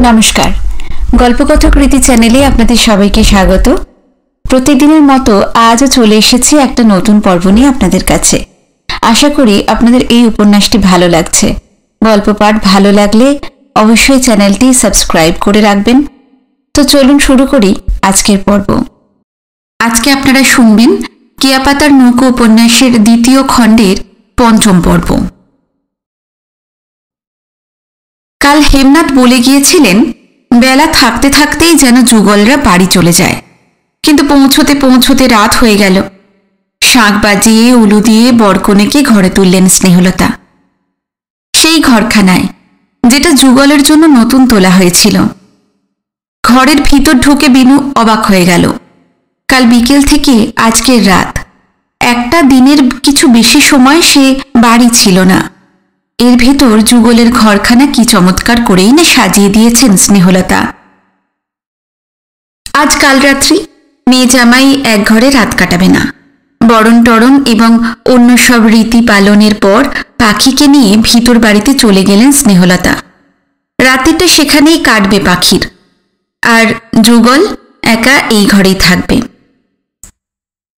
নমস্কার, গল্পকথাকৃতি চ্যানেলে আপনাদের সবাইকে স্বাগত। প্রতিদিনের মতো আজও চলে এসেছি একটা নতুন পর্ব নিয়ে আপনাদের কাছে। আশা করি আপনাদের এই উপন্যাসটি ভালো লাগছে। গল্প পাঠ ভালো লাগলে অবশ্যই চ্যানেলটি সাবস্ক্রাইব করে রাখবেন। তো চলুন শুরু করি আজকের পর্ব। আজকে আপনারা শুনবেন কেয়াপাতার নৌকো উপন্যাসের দ্বিতীয় খণ্ডের পঞ্চম পর্ব। কাল হেমনাথ বলে গিয়েছিলেন বেলা থাকতে থাকতেই যেন যুগলরা বাড়ি চলে যায়, কিন্তু পৌঁছতে পৌঁছতে রাত হয়ে গেল। শাঁখ বাজিয়ে উলু দিয়ে বরকনেকে ঘরে তুললেন স্নেহলতা, সেই ঘরখানায় যেটা যুগলের জন্য নতুন তোলা হয়েছিল। ঘরের ভিতর ঢুকে বিনু অবাক হয়ে গেল। কাল বিকেল থেকে আজকের রাত, একটা দিনের কিছু বেশি সময় সে বাড়ি ছিল না। এর ভেতর যুগলের ঘরখানা কি চমৎকার করেই না সাজিয়ে দিয়েছেন স্নেহলতা। আজ কাল রাত্রি মেয়ে জামাই এক ঘরে রাত কাটাবে না। বরণ টরণ এবং অন্য সব রীতি পালনের পর পাখিকে নিয়ে ভিতর বাড়িতে চলে গেলেন স্নেহলতা। রাতেরটা সেখানেই কাটবে পাখির, আর যুগল একা এই ঘরেই থাকবে।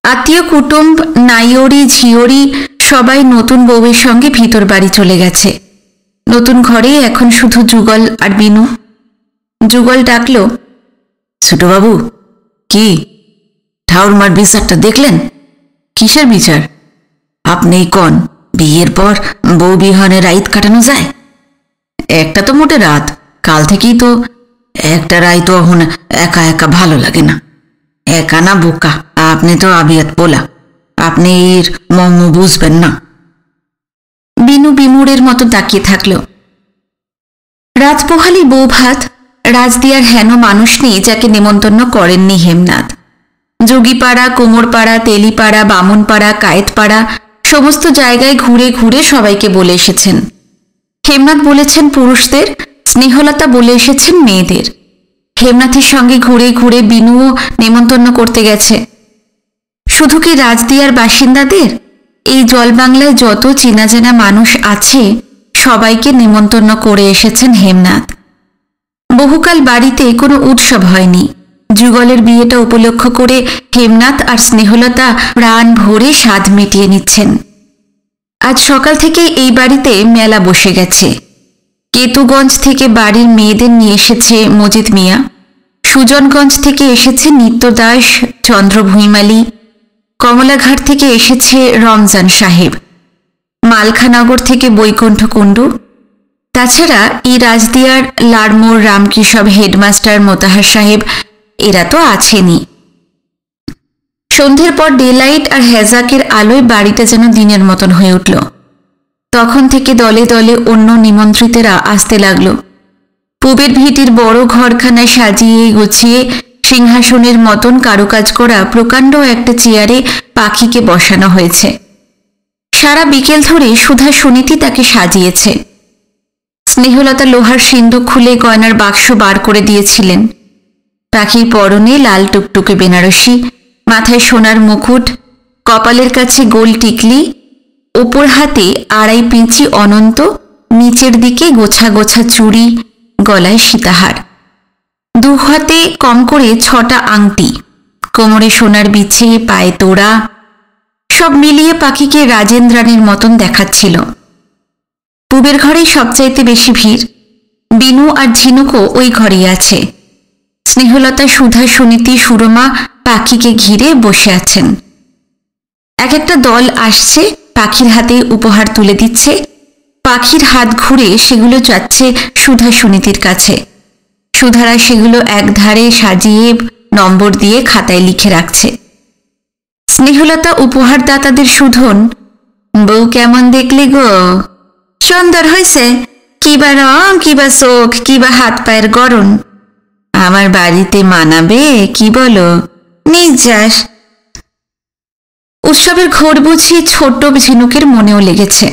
আত্মীয় কুটুম্ব নাইয়রি ঝিয়রি সবাই নতুন বউয়ের সঙ্গে ভিতর বাড়ি চলে গেছে। নতুন ঘরে এখন শুধু যুগল আর বিনু। যুগল ডাকল, ছোটবাবু। কি? ঠাউরমার বিচারটা দেখলেন? কিসের বিচার? আপনি কন, বিয়ের পর বউ বিহানে রাত কাটানো যায়? একটা তো মোটে রাত, কাল থেকেই তো একটা রাত তো এখন একা একা ভালো লাগে না। একা না বোকা, আপনি তো আবিয়াত পোলা, আপনি এর মর্ম বুঝবেন না। বিনু বিমুড়ের মতো তাকিয়ে থাকল। রাজপোহালি বউ ভাত, রাজদিয়ার হেন মানুষ নেই যাকে নেমন্তন্ন করেননি হেমনাথ। যোগীপাড়া, কোমরপাড়া, তেলিপাড়া, বামুনপাড়া, কায়েতপাড়া সমস্ত জায়গায় ঘুরে ঘুরে সবাইকে বলে এসেছেন। হেমনাথ বলেছেন পুরুষদের, স্নেহলতা বলে এসেছেন মেয়েদের। হেমনাথের সঙ্গে ঘুরে ঘুরে বিনুও নেমন্তন্ন করতে গেছে। শুধু কি রাজদিয়ার বাসিন্দাদের? এই জলবাংলায় যত চেনা জানা মানুষ আছে সবাইকে নেমন্তন্ন করে এসেছেন হেমনাথ। বহুকাল বাড়িতে কোনো উৎসব হয়নি। যুগলের বিয়েটা উপলক্ষ করে হেমনাথ আর স্নেহলতা প্রাণ ভরে স্বাদ মিটিয়ে নিচ্ছেন। আজ সকাল থেকে এই বাড়িতে মেলা বসে গেছে। কেতুগঞ্জ থেকে বাড়ির মেয়েদের নিয়ে এসেছে মজিদ মিয়া, সুজনগঞ্জ থেকে এসেছে নিত্য দাস, চন্দ্র ভুঁইমালি, কমলাঘাট থেকে এসেছে রমজান সাহেব, মালখানগর থেকে বৈকুণ্ঠ কুণ্ডু। তাছাড়া এই রাজদিয়ার লাড়মোড় রামকৃষব হেডমাস্টার মোতাহার সাহেব এরা তো আছেনই। সন্ধ্যের পর ডেলাইট আর হেজাকের আলোয় বাড়িটা যেন দিনের মতন হয়ে উঠল। তখন থেকে দলে দলে অন্য নিমন্ত্রিতেরা আসতে লাগল। পূবের ভিটির বড় ঘরখানায় সাজিয়ে গুছিয়ে সিংহাসনের মতন কারুকাজ করা প্রকাণ্ড একটা চেয়ারে পাখিকে বসানো হয়েছে। সারা বিকেল ধরে সুধা সুনীতি তাকে সাজিয়েছে। স্নেহলতা লোহার সিন্দুক খুলে গয়নার বাক্স বার করে দিয়েছিলেন। পাখির পরনে লাল টুকটুকে বেনারসি, মাথায় সোনার মুকুট, কপালের কাছে গোল টিকলি, ওপর হাতে আড়াই পিঞ্চি অনন্ত, নিচের দিকে গোছা গোছা চুড়ি, গলায় সীতাহার, দু হাতে কম করে 6টা আংটি, কোমরে সোনার বিছে, পায়ে তোড়া, সব মিলিয়ে পাখিকে রাজেন্দ্রাণীর মতন দেখাচ্ছিল। পূবের ঘরেই সবচাইতে বেশি ভিড়। বিনু আর ঝিনুকও ওই ঘরেই আছে। স্নেহলতা, সুধা, সুনীতি, সুরমা পাখিকে ঘিরে বসে আছেন। এক একটা দল আসছে, পাখির হাতে উপহার তুলে দিচ্ছে। পাখির হাত ঘুরে সেগুলো যাচ্ছে সুধা সুনীতির কাছে। সুধারা সেগুলো একধারে সাজিয়ে নম্বর দিয়ে খাতায় লিখে রাখছে। স্নেহলতা উপহারদাতাদের শুধন, বউ কেমন দেখলে গো? সুন্দর হয়েছে, কিবা রং, কিবা চোখ, কিবা হাত পায়ের গড়ন। আমার বাড়িতে মানাবে কি বলো? নির্যাস। উৎসবের ঘোর বুঝি ছোট্ট ঝিনুকের মনেও লেগেছে।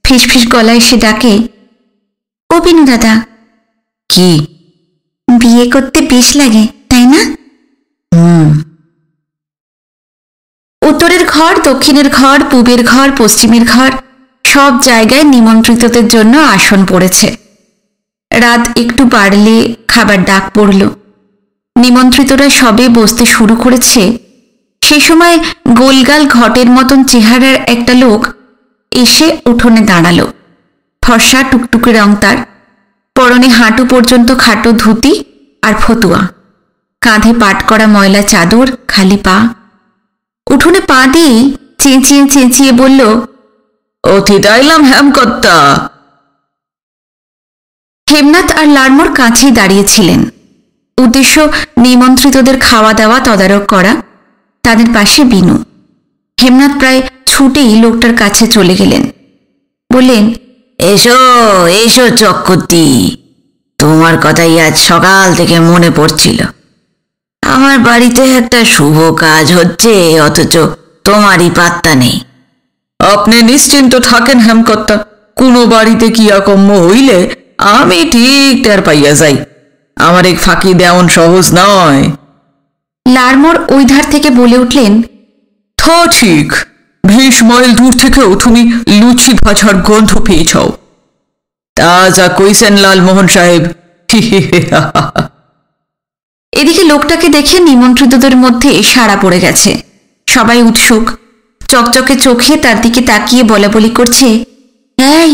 ফিসফিস গলায় সে ডাকে, ও বিনু দাদা। কি? বিয়ে করতে বেশ লাগে, তাই না? উত্তরের ঘর, দক্ষিণের ঘর, পূবের ঘর, পশ্চিমের ঘর সব জায়গায় নিমন্ত্রিতদের জন্য আসন পড়েছে। রাত একটু বাড়লে খাবার ডাক পড়ল। নিমন্ত্রিতরা সবে বসতে শুরু করেছে, সে সময় গোলগাল ঘটের মতন চেহারার একটা লোক এসে উঠোনে দাঁড়ালো। ফর্সা টুকটুকে রং তার, পরনে হাঁটু পর্যন্ত খাটো ধুতি আর ফতুয়া, কাঁধে পাট করা ময়লা চাদর, খালি পা। উঠোনে পা দিয়ে চেঁচিয়ে চেঁচিয়ে বলল, অতিথি আইলাম হেমকর্তা। হেমনাথ আর লাড়মোড় কাছেই দাঁড়িয়েছিলেন। উদ্দেশ্য নিমন্ত্রিতদের খাওয়া দাওয়া তদারক করা। তাদের পাশে বিনু। হেমনাথ প্রায় ছুটেই লোকটার কাছে চলে গেলেন। বললেন, এসো এসো চক্কতি, তোমার কথাই আজ সকাল থেকে মনে পড়ছিল। আমার বাড়িতে একটা শুভ কাজ হচ্ছে, অথচ তোমারই পাত্তা নেই। আপনি নিশ্চিন্ত থাকেন হেমকর্তা, কোনো বাড়িতে কি অকম্য হইলে আমি ঠিক টের পাইয়া যাই। আমার এক ফাঁকি দেওয়ান সহজ নয়। লাড়মোড় ওই ধার থেকে বলে উঠলেন, থা ঠিক, 20 মাইল দূর থেকেও তুমি লুচি ভাজার গন্ধ পেয়েছ। তা যা কইছেন লালমোহন সাহেব। এদিকে লোকটাকে দেখে নিমন্ত্রিতদের মধ্যে সাড়া পড়ে গেছে। সবাই উৎসুক, চকচকে চোখে তার দিকে তাকিয়ে বলাবলি করছে, এই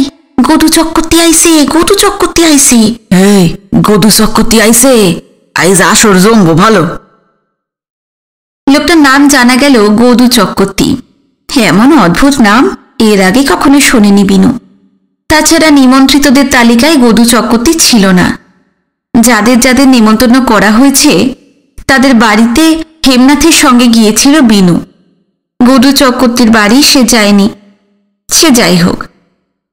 গদু চক্করতি আইছে, গদু চক্করতি আইছে, এই গদু চক্করতি আইছে, আইজ আসর জমবো ভালো। লোকটার নাম জানা গেল গদু চক্করতি। এমন অদ্ভুত নাম এর আগে কখনো শোনেনি বিনু। তাছাড়া নিমন্ত্রিতদের তালিকায় গদু চক্করতি ছিল না। যাদের যাদের নিমন্ত্রণ করা হয়েছে তাদের বাড়িতে হেমনাথের সঙ্গে গিয়েছিল বিনু। গদু চক্করতির বাড়ি সে যায়নি। সে যাই হোক,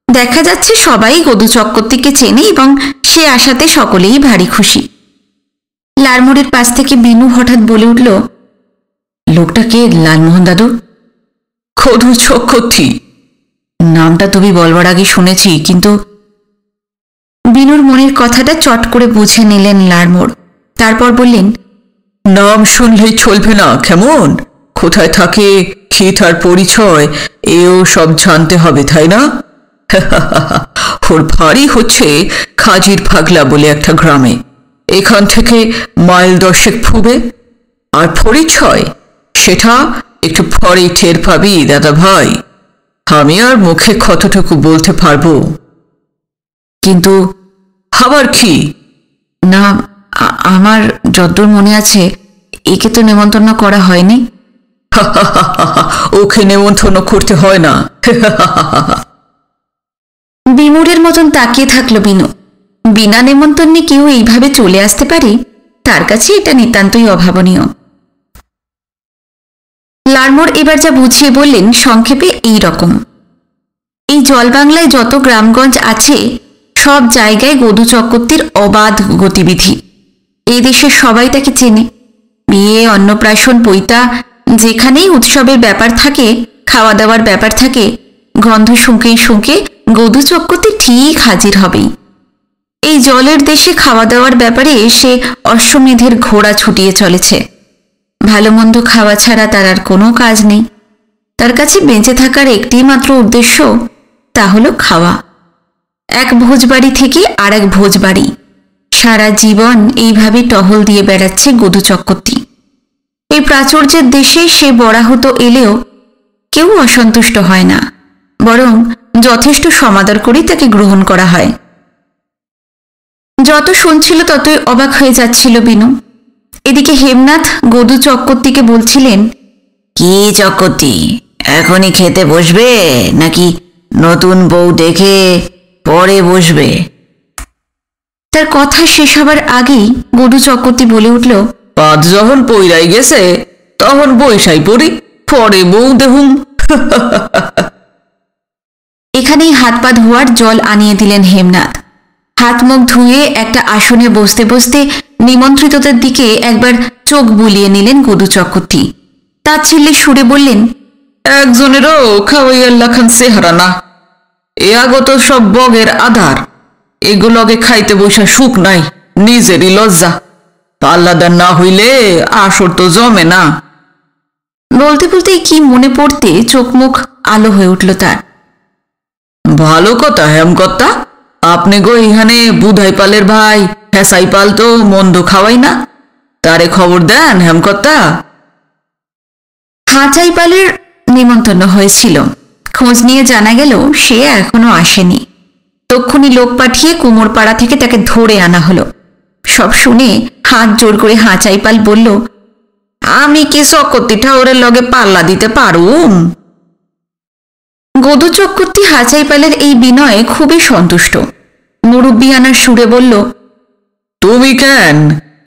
দেখা যাচ্ছে সবাই গদু চক্করতিকে চেনে এবং সে আসাতে সকলেই ভারী খুশি। লাড়মোড়ের পাশ থেকে বিনু হঠাৎ বলে উঠল, লোকটাকে লালমোহন দাদু? গদু চক্করতি নামটা তুমি বলবার আগে শুনেছি, কিন্তু। বিনুর মনের কথাটা চট করে বুঝে নিলেন লাড়মোড়। তারপর বললেন, নাম শুনলেই চলবে না, কেমন? কোথায় থাকে, কি তার পরিচয়, এও সব জানতে হবে, তাই না? ওর বাড়ি হচ্ছে খাজির ফাগলা বলে একটা গ্রামে, এখান থেকে মাইল 10 পূবে। আর পরিচয় সেটা একটু পরে টের পাবি দাদা ভাই। আমি আর মুখে কতটুকু বলতে পারবো। কিন্তু আবার কি? না, আমার যতদূর মনে আছে একে তো নেমন্তন্ন করা হয়নি। ওকে নেমন্তন্ন করতে হয় না। বিমূঢ়ের মতন তাকিয়ে থাকলো বিনু। বিনা নেমন্তন্নে কেউ এইভাবে চলে আসতে পারে, তার কাছে এটা নিতান্তই অভাবনীয়। লাড়মোড় এবার যা বুঝিয়ে বললেন সংক্ষেপে এই রকম। এই জলবাংলায় যত গ্রামগঞ্জ আছে সব জায়গায় গদু চক্করতির অবাধ গতিবিধি। এই দেশের সবাই তাকে চেনে। বিয়ে, অন্নপ্রাশন, পৈতা, যেখানেই উৎসবের ব্যাপার থাকে, খাওয়া দাওয়ার ব্যাপার থাকে, গন্ধ শুঁকে শুঁকে গদু চক্করতি ঠিক হাজির হবেই। এই জলের দেশে খাওয়া দাওয়ার ব্যাপারে সে অশ্বমেধের ঘোড়া ছুটিয়ে চলেছে। ভালো মন্দ খাওয়া ছাড়া তার আর কোনো কাজ নেই। তার কাছে বেঁচে থাকার একটি মাত্র উদ্দেশ্য, তা হলো খাওয়া। এক ভোজবাড়ি থেকে আর এক ভোজবাড়ি, সারা জীবন এইভাবে টহল দিয়ে বেড়াচ্ছে গদু চক্করতি। এই প্রাচুর্যের দেশে সে বরাহত এলেও কেউ অসন্তুষ্ট হয় না, বরং যথেষ্ট সমাদর করেই তাকে গ্রহণ করা হয়। যত শুনছিল ততই অবাক হয়ে যাচ্ছিল বিনু। এদিকে হেমনাথ গদু চক্করতিকে বলছিলেন, কি চক্করতি, এখনই খেতে বসবে নাকি নতুন বউ দেখে পরে বসবে? তার কথা শেষ হবার আগেই গদু চক্করতি বলে উঠল, পাত যখন পইরাই গেছে তখন বৈশাই পড়ি, পরে বউ দেহুম। এখানেই হাত পা ধোয়ার জল আনিয়ে দিলেন হেমনাথ। হাত মুখ ধুয়ে একটা আসনে বসতে বসতে নিমন্ত্রিতদের দিকে একবার চোখ বুলিয়ে নিলেন গদু চক্করতি। তাচ্ছিল্যে সুরে বললেন, একজনেরও খাওয়াইয়ার লাখান চেহারা না, এ আগত সব বগের আধার, এগুলোকে খাইতে বসা সুখ নাই, নিজেরই লজ্জা। পাল্লাদার না হইলে আসর তো জমে না। বলতে বলতে কি মনে পড়তে চোখ মুখ আলো হয়ে উঠল তার। ভালো কথা হেমকর্তা, আপনি গো এখানে বুধাই পালের ভাই হেসাই পাল তো মন্দ খাওয়াই না, তারে খবর দেন হেমকর্তা। হাঁচাই পালের নিমন্ত্রণ হয়েছিল, খোঁজ নিয়ে জানা গেল সে এখনো আসেনি। তক্ষুনি লোক পাঠিয়ে কুমোরপাড়া থেকে তাকে ধরে আনা হলো। সব শুনে হাত জোর করে হাঁচাই পাল বলল, আমি কি চক্রবর্তী ঠাকুরের লগে পাল্লা দিতে পারুম? গদু চক্রবর্তী হাঁচাই পালের এই বিনয়ে খুবই সন্তুষ্ট। মুরব্বিয়ানার সুরে বলল, তুমি কেন,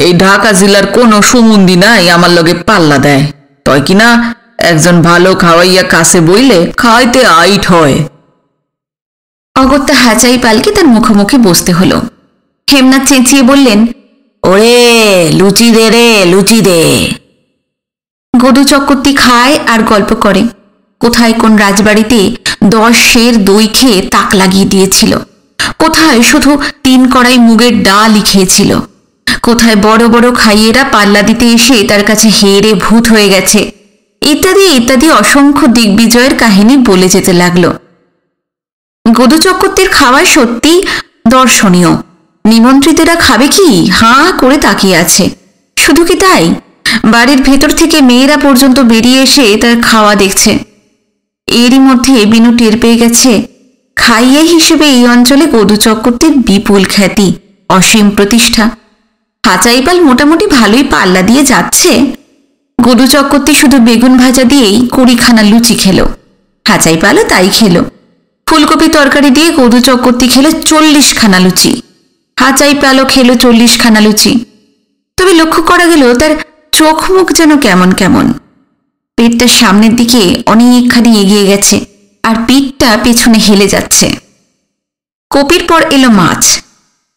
এই ঢাকা জেলার কোনো সুমন্দি নাই আমার লগে পাল্লা দেয়, তয় কিনা একজন ভালো খাওয়াইয়া কাছে বইলে খাওয়াইতে আইট হয়। অগত্যা হাঁচাই পালকে তার মুখোমুখি বসতে হলো। হেমনাথ চেঁচিয়ে বললেন, ওরে লুচি দে রে, লুচি দে। গদু চক্রবর্তী খায় আর গল্প করে কোথায় কোন রাজবাড়িতে 10 সের দই খেয়ে তাক লাগিয়ে দিয়েছিল, কোথায় শুধু 3 কড়াই মুগের ডালই খেয়েছিল, কোথায় বড় বড় খাইয়েরা পাল্লা দিতে এসে তার কাছে হেরে ভূত হয়ে গেছে, ইত্যাদি ইত্যাদি অসংখ্য দিগ্বিজয়ের কাহিনী বলে যেতে লাগলো। গদু চক্রবর্তীর খাওয়া সত্যি দর্শনীয়। নিমন্ত্রিতরা খাবে কি হাঁ করে তাকিয়ে আছে। শুধু কি তাই, বাড়ির ভেতর থেকে মেয়েরা পর্যন্ত বেরিয়ে এসে তার খাওয়া দেখছে। এরই মধ্যে বিনু টের পেয়ে গেছে খাইয়ে হিসেবে এই অঞ্চলে গদু চক্রবর্তীর বিপুল খ্যাতি, অসীম প্রতিষ্ঠা। হাঁচাইপাল মোটামুটি ভালোই পাল্লা দিয়ে যাচ্ছে। গদু চক্রবর্তী শুধু বেগুন ভাজা দিয়েই 20খানা লুচি খেল, হাঁচাইপালও তাই খেল। ফুলকপি তরকারি দিয়ে গদু চক্রবর্তী খেল 40খানা লুচি, হাঁচাইপালও খেল 40খানা লুচি। তবে লক্ষ্য করা গেল তার চোখ মুখ যেন কেমন কেমন। পেটটা সামনের দিকে অনেকখানি এগিয়ে গেছে আর পিঠটা পেছনে হেলে যাচ্ছে। কপির পর এলো মাছ,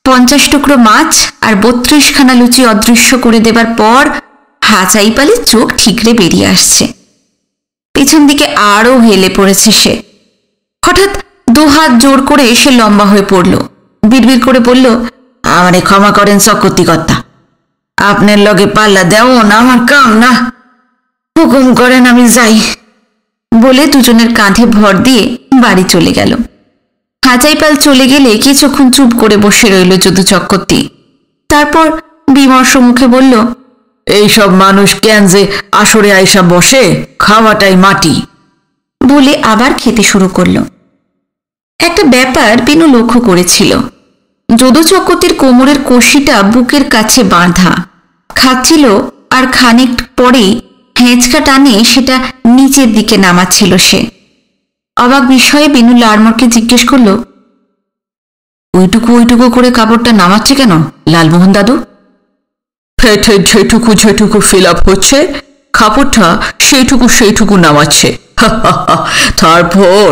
50 টুকরো মাছ আর 32খানা লুচি অদৃশ্য করে দেবার পর হাঁচাইপালের চোখ ঠিকরে বেরিয়ে আসছে। পেছন দিকে আরও হেলে পড়েছে সে। হঠাৎ 2 হাত জোর করে সে লম্বা হয়ে পড়ল, বিড়বিড় করে বলল, আমারে ক্ষমা করেন চক্রবর্তী কর্তা, আপনার লগে পাল্লা দেও না আমার কাম না, হুকুম করেন আমি যাই। বলে দুজনের কাঁধে ভর দিয়ে বাড়ি চলে গেল। হাঁচাইপাল চলে গেলে কিছুক্ষণ চুপ করে বসে রইল যদু চক্রবর্তী। তারপর বিমর্ষ মুখে বলল, এইসব মানুষ কেন যে আসরে আইসা বসে, খাওয়াটাই মাটি। বলে আবার খেতে শুরু করল। একটা ব্যাপার বিনু লক্ষ্য করেছিল, যদু চক্রবর্তীর কোমরের কষিটা বুকের কাছে বাঁধা, খাচ্ছিল আর খানিক পরেই হেঁচকা টানে সেটা নিচের দিকে নামাচ্ছিল সে। অবাক বিষয়ে বিনু লালমোহনকে জিজ্ঞেস করল, ওইটুকু ওইটুকু করে কাপড়টা নামাচ্ছে কেন লালমোহন দাদু? পেটে যেটুকু ফিল আপ হচ্ছে কাপড়টা সেইটুকু নামাচ্ছে। তারপর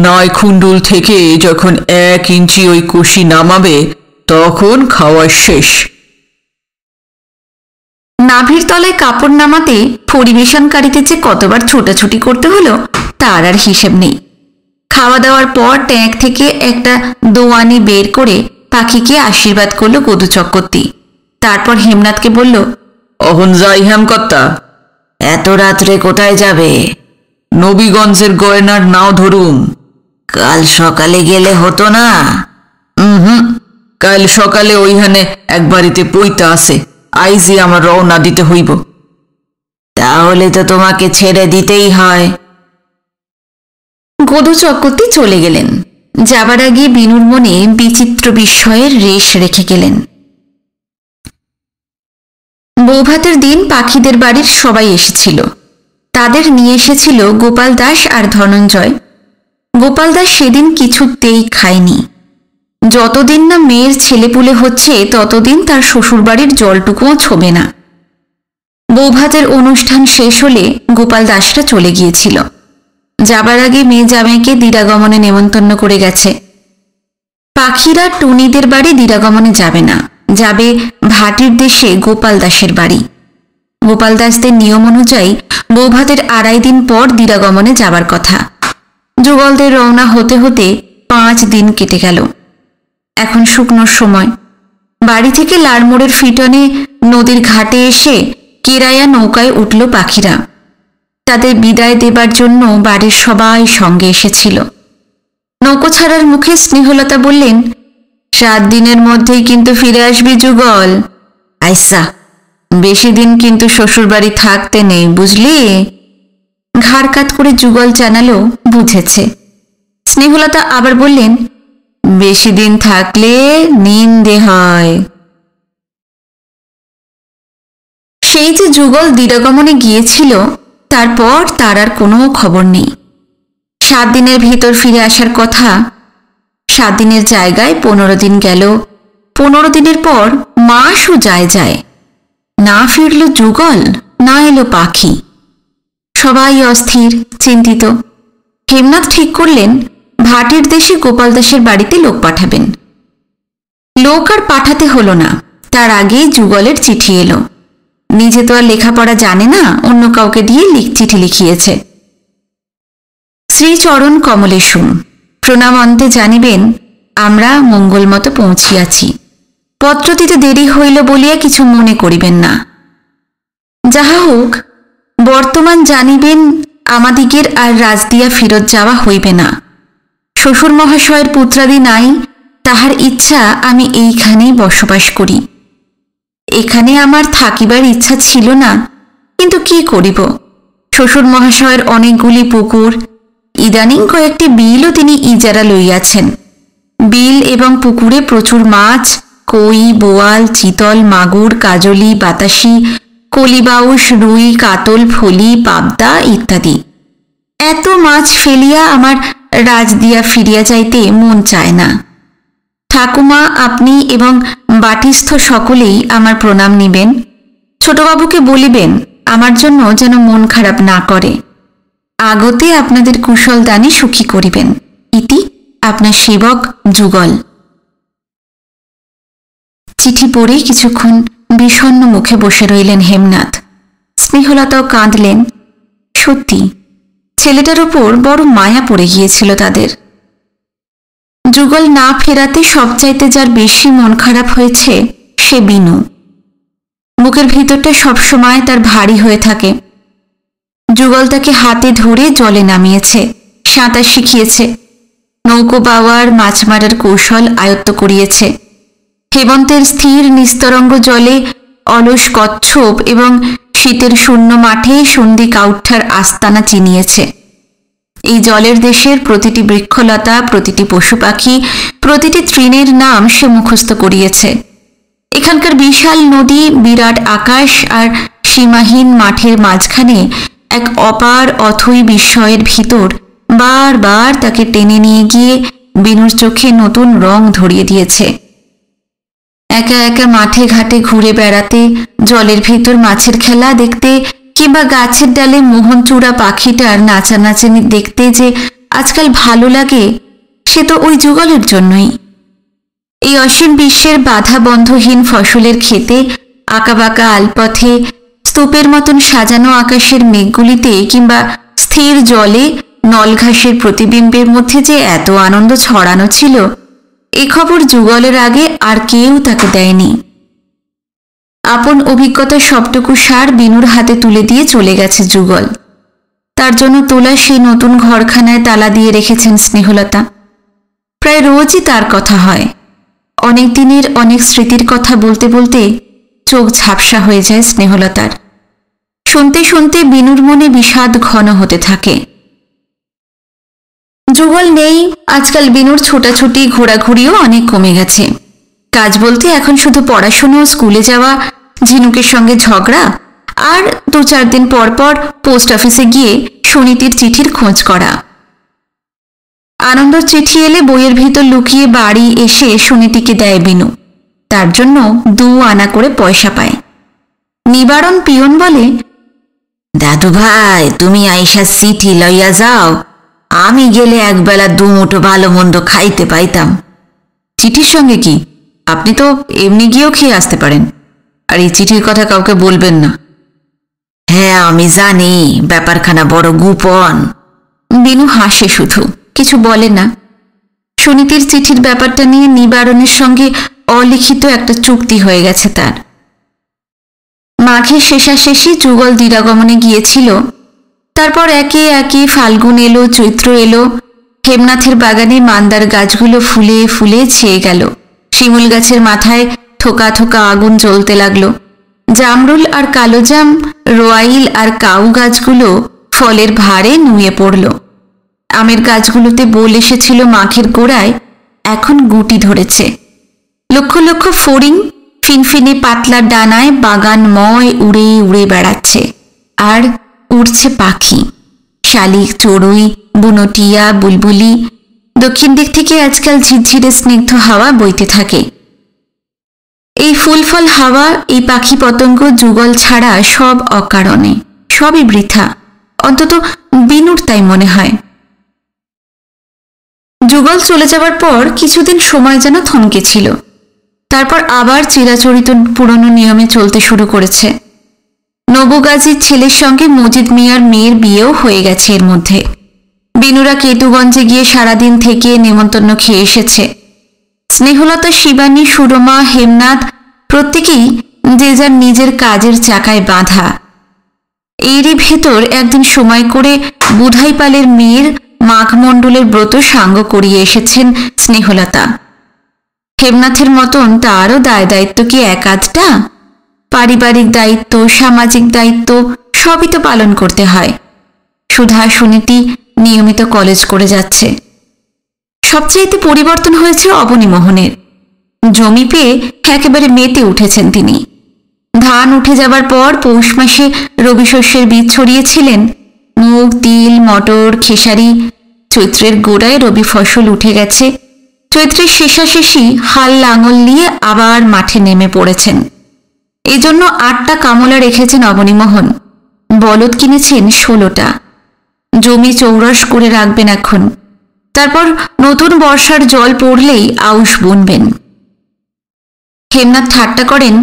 9 খুন্ডুল থেকে যখন 1 ইঞ্চি ওই কষি নামাবে তখন খাওয়া শেষ। নাভির তলায় কাপড় নামাতে পরিবেশনকারীদের যে কতবার ছোটাছুটি করতে হলো তার আর হিসেব নেই। খাওয়া দাওয়ার পর ট্যাঙ্ক থেকে একটা দোয়ানি বের করে পাখিকে আশীর্বাদ করল গদু চক্রবর্তী। তারপর হেমনাথকে বলল, অহন যাই হেমকর্তা। এত রাত্রে কোথায় যাবে? নবীগঞ্জের গয়নার নাও ধরুম। কাল সকালে গেলে হতো না? কাল সকালে ওইখানে এক বাড়িতে পইতা আছে, আইজি আমার রওনা দিতে হইব। তাহলে তো তোমাকে ছেড়ে দিতেই হয়। গদু চক্রবর্তী চলে গেলেন। যাবার আগে বিনুর মনে বিচিত্র বিস্ময়ের রেশ রেখে গেলেন। বৌভাতের দিন পাখিদের বাড়ির সবাই এসেছিল। তাদের নিয়ে এসেছিল গোপাল দাস আর ধনঞ্জয়। গোপাল দাস সেদিন কিছুতেই খায়নি। যতদিন না মেয়ের ছেলেপুলে হচ্ছে ততদিন তার শ্বশুরবাড়ির জলটুকুও ছোবে না। বৌভাতের অনুষ্ঠান শেষ হলে গোপাল দাসরা চলে গিয়েছিল। যাবার আগে মেয়ে জামাইকে দিরাগমনে নেমন্তন্ন করে গেছে। পাখিরা টুনিদের বাড়ি দিরাগমনে যাবে না, যাবে ভাটির দেশে গোপাল দাসের বাড়ি। গোপাল দাসদের নিয়ম অনুযায়ী বৌভাতের 2.5 দিন পর দিরাগমনে যাবার কথা। যুগলদের রওনা হতে হতে 5 দিন কেটে গেল। এখন শুকনোর সময়। বাড়ি থেকে লাড়মোড়ের ফিটনে নদীর ঘাটে এসে কেরায়া নৌকায় উঠল পাখিরা। তাদের বিদায় দেবার জন্য বাড়ির সবাই সঙ্গে এসেছিল। নৌকো ছাড়ার মুখে স্নেহলতা বললেন, 7 দিনের মধ্যেই কিন্তু ফিরে আসবি যুগল। আইসা, বেশি দিন কিন্তু শ্বশুরবাড়ি থাকতে নেই, বুঝলি? ঘাড় কাত করে যুগল জানালো বুঝেছে। স্নেহলতা আবার বললেন, বেশি দিন থাকলে নিন্দে হয়। সেই যে যুগল দিরাগমনে গিয়েছিল, তারপর তার আর কোনো খবর নেই। 7 দিনের ভেতর ফিরে আসার কথা। 7 দিনের জায়গায় 15 দিন গেল। 15 দিনের পর মাসও যায়। না ফিরল যুগল, না এলো পাখি। সবাই অস্থির, চিন্তিত। হেমনাথ ঠিক করলেন ভাটের দেশে গোপাল দাসের বাড়িতে লোক পাঠাবেন। লোক আর পাঠাতে হলো না, তার আগেই যুগলের চিঠি এলো। নিজে তো আর লেখাপড়া জানে না, অন্য কাউকে দিয়ে চিঠি লিখিয়েছে। শ্রীচরণ কমলেশুম, প্রণাম অন্তে জানিবেন আমরা মঙ্গলমতো পৌঁছিয়াছি। পত্র দিতে দেরি হইল বলিয়া কিছু মনে করিবেন না। যাহা হোক, বর্তমান জানিবেন আমাদিগের আর রাজদিয়া ফিরত যাওয়া হইবে না। শ্বশুর মহাশয়ের পুত্রাদি নাই, তাহার ইচ্ছা আমি এইখানেই বসবাস করি। এখানে আমার থাকিবার ইচ্ছা ছিল না, কিন্তু কি করিব, শ্বশুর মহাশয়ের অনেকগুলি পুকুর, ইদানিং কয়েকটি বিলও তিনি ইজারা লইয়াছেন। বিল এবং পুকুরে প্রচুর মাছ, কই, বোয়াল, চিতল, মাগুর, কাজলি, বাতাসি, কলিবাউস, রুই, কাতল, ফলি, পাবদা ইত্যাদি। এত মাছ ফেলিয়া আমার রাজদিয়া ফিরিয়া যাইতে মন চায় না। ঠাকুমা, আপনি এবং বাটিস্থ সকলেই আমার প্রণাম নিবেন। ছোটবাবুকে বলিবেন আমার জন্য যেন মন খারাপ না করে। আগতে আপনাদের কুশল দানে সুখী করিবেন। ইতি আপনার সেবক যুগল। চিঠি পড়ে কিছুক্ষণ বিষণ্ণ মুখে বসে রইলেন হেমনাথ। স্নেহলতাও কাঁদলেন। সত্যি ছেলেটার ওপর বড় মায়া পড়ে গিয়েছিল তাদের। যুগল না ফেরাতে সবচাইতে যার বেশি মন খারাপ হয়েছে সে বিনু। বুকের ভিতরটা সবসময় তার ভারী হয়ে থাকে। যুগল তাকে হাতে ধরে জলে নামিয়েছে, সাঁতার শিখিয়েছে, নৌকো বাওয়ার, মাছ মারার কৌশল আয়ত্ত করিয়েছে। হেমন্তের স্থির নিস্তরঙ্গ জলে অলস কচ্ছপ এবং শীতের শূন্য মাঠে সন্ধি কাউঠার আস্তানা চিনিয়েছে। এই জলের দেশের প্রতিটি বৃক্ষলতা, প্রতিটি পশু পাখি, প্রতিটি তৃণের নাম সে মুখস্থ করিয়েছে। এখানকার বিশাল নদী, বিরাট আকাশ আর সীমাহীন মাঠের মাঝখানে এক অপার অথৈ বিস্ময়ের ভিতর বারবার তাকে টেনে নিয়ে গিয়ে বিনুর চোখে নতুন রং ধরিয়ে দিয়েছে। একা একা মাঠে ঘাটে ঘুরে বেড়াতে, জলের ভিতর মাছের খেলা দেখতে, কিংবা গাছের ডালে মোহনচূড়া পাখিটার নাচানাচানি দেখতে যে আজকাল ভালো লাগে, সে তো ওই যুগলের জন্যই। এই অসীম বিশ্বের বাধা বন্ধহীন ফসলের ক্ষেতে, আঁকাবাঁকা আলপথে, স্তূপের মতন সাজানো আকাশের মেঘগুলিতে, কিংবা স্থির জলে নলঘাসের প্রতিবিম্বের মধ্যে যে এত আনন্দ ছড়ানো ছিল, এ খবর যুগলের আগে আর কেউ তাকে দেয়নি। আপন অভিজ্ঞতার সবটুকু সার বিনুর হাতে তুলে দিয়ে চলে গেছে যুগল। তার জন্য তোলা সেই নতুন ঘরখানায় তালা দিয়ে রেখেছেন স্নেহলতা। প্রায় রোজই তার কথা হয়। অনেক দিনের অনেক স্মৃতির কথা বলতে বলতে চোখ ঝাপসা হয়ে যায় স্নেহলতার। শুনতে শুনতে বিনুর মনে বিষাদ ঘন হতে থাকে। যুগল নেই, আজকাল বিনুর ছোটাছুটি ঘোরাঘুরিও অনেক কমে গেছে। কাজ বলতে এখন শুধু পড়াশুনো, স্কুলে যাওয়া, ঝিনুকের সঙ্গে ঝগড়া, আর 2-4 দিন পর পর পোস্ট অফিসে গিয়ে সুনীতির চিঠির খোঁজ করা। আনন্দর চিঠি এলে বইয়ের ভিতর লুকিয়ে বাড়ি এসে সুনীতিকে দেয় বিনু। তার জন্য 2 আনা করে পয়সা পায়। নিবারণ পিয়ন বলে, দাদু ভাই, তুমি আইসা চিঠি লইয়া যাও, আমি গেলে একবেলা 2 মুঠো ভালো মন্দ খাইতে পাইতাম। চিঠির সঙ্গে কি, আপনি তো এমনি গিয়েও খেয়ে আসতে পারেন। আর এই চিঠির কথা কাউকে বলবেন না। হ্যাঁ, আমি জানি ব্যাপারখানা বড় গোপন। বিনু হাসে, শুধু কিছু বলে না। সুনীতির চিঠির ব্যাপারটা নিয়ে নিবারণের সঙ্গে অলিখিত একটা চুক্তি হয়ে গেছে তার। মাঘের শেষাশেষি যুগল দিরাগমনে গিয়েছিল। তারপর একে একে ফাল্গুন এলো, চৈত্র এলো। হেমনাথের বাগানে মান্দার গাছগুলো ফুলে ফুলে ছেয়ে গেল। শিমুল গাছের মাথায় থোকা থোকা আগুন জ্বলতে লাগলো। জামরুল আর কালোজাম, রোয়াইল আর কাউ গাছগুলো ফলের ভারে নুয়ে পড়ল। আমের গাছগুলোতে বোল এসেছিল মাঘের গোড়ায়, এখন গুটি ধরেছে। লক্ষ লক্ষ ফড়িং ফিনফিনে পাতলা ডানায় বাগানময় উড়ে উড়ে বেড়াচ্ছে। আর উড়ছে পাখি, শালিক, চড়ুই, বুনটিয়া, বুলবুলি। দক্ষিণ দিক থেকে আজকাল ঝিরঝিরে স্নিগ্ধ হাওয়া বইতে থাকে। এই ফুল ফল হাওয়া, এই পাখি পতঙ্গ যুগল ছাড়া সব অকারণে, সবই বৃথা। অন্তত বিনুর তাই মনে হয়। যুগল চলে যাবার পর কিছুদিন সময় যেন থমকে ছিল। তারপর আবার চিরাচরিত পুরনো নিয়মে চলতে শুরু করেছে। নবগাজীর ছেলের সঙ্গে মজিদ মিয়ার মেয়ের বিয়েও হয়ে গেছে এর মধ্যে। বিনুরা কেতুগঞ্জে গিয়ে সারাদিন থেকে নেমন্তন্ন খেয়ে এসেছে। স্নেহলতা, শিবানী, সুরমা, হেমনাথ প্রত্যেকেই যে যার নিজের কাজের চাকায় বাঁধা। এরই ভেতর একদিন সময় করে বুধাইপালের মেয়ের মাঘমণ্ডলের ব্রত সাঙ্গ করিয়ে এসেছেন স্নেহলতা। হেমনাথের মতন তারও দায় দায়িত্ব কি এক আধটা? পারিবারিক দায়িত্ব, সামাজিক দায়িত্ব সবই তো পালন করতে হয়। সুধা, সুনীতি নিয়মিত কলেজ করে যাচ্ছে। সবচাইতে পরিবর্তন হয়েছে অবনীমোহনের। জমি পেয়ে একেবারে মেতে উঠেছেন তিনি। ধান উঠে যাবার পর পৌষ মাসে রবি শস্যের বীজ ছড়িয়েছিলেন। মুগ, তিল, মটর, খেসারি। চৈত্রের গোড়ায় রবি ফসল উঠে গেছে। চৈত্রের শেষাশেষি হাল লাঙল নিয়ে আবার মাঠে নেমে পড়েছেন। এজন্য 8টা কামলা রেখেছেন অবনীমোহন। বলদ কিনেছেন 16টা। জমি চৌরাস করে রাখবেন এখন। তারপর নতুন বর্ষার জল পড়লেই আউশ বুনবেন। হেমনাথ ঠাট্টা করেন,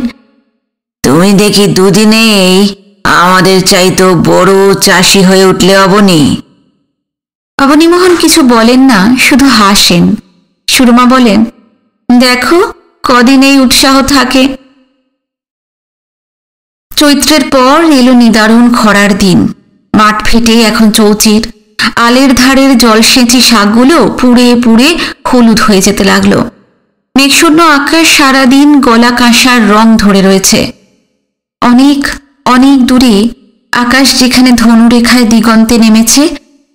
তুমি দেখি দুদিনেই আমাদের চাইতো বড় চাষি হয়ে উঠলে অবনী। অবনীমোহন কিছু বলেন না, শুধু হাসেন। সুরমা বলেন, দেখো কদিন এই উৎসাহ থাকে। চৈত্রের পর এলো নিদারুণ খরার দিন। মাঠ ফেটে এখন চৌচির। আলের ধারের জলসেঁচি শাকগুলো পুড়ে পুড়ে হলুদ হয়ে যেতে লাগলো। মেঘশূন্য আকাশ সারাদিন গলা কাঁসার রং ধরে রয়েছে। অনেক অনেক দূরে আকাশ যেখানে ধনুরেখায় দিগন্তে নেমেছে,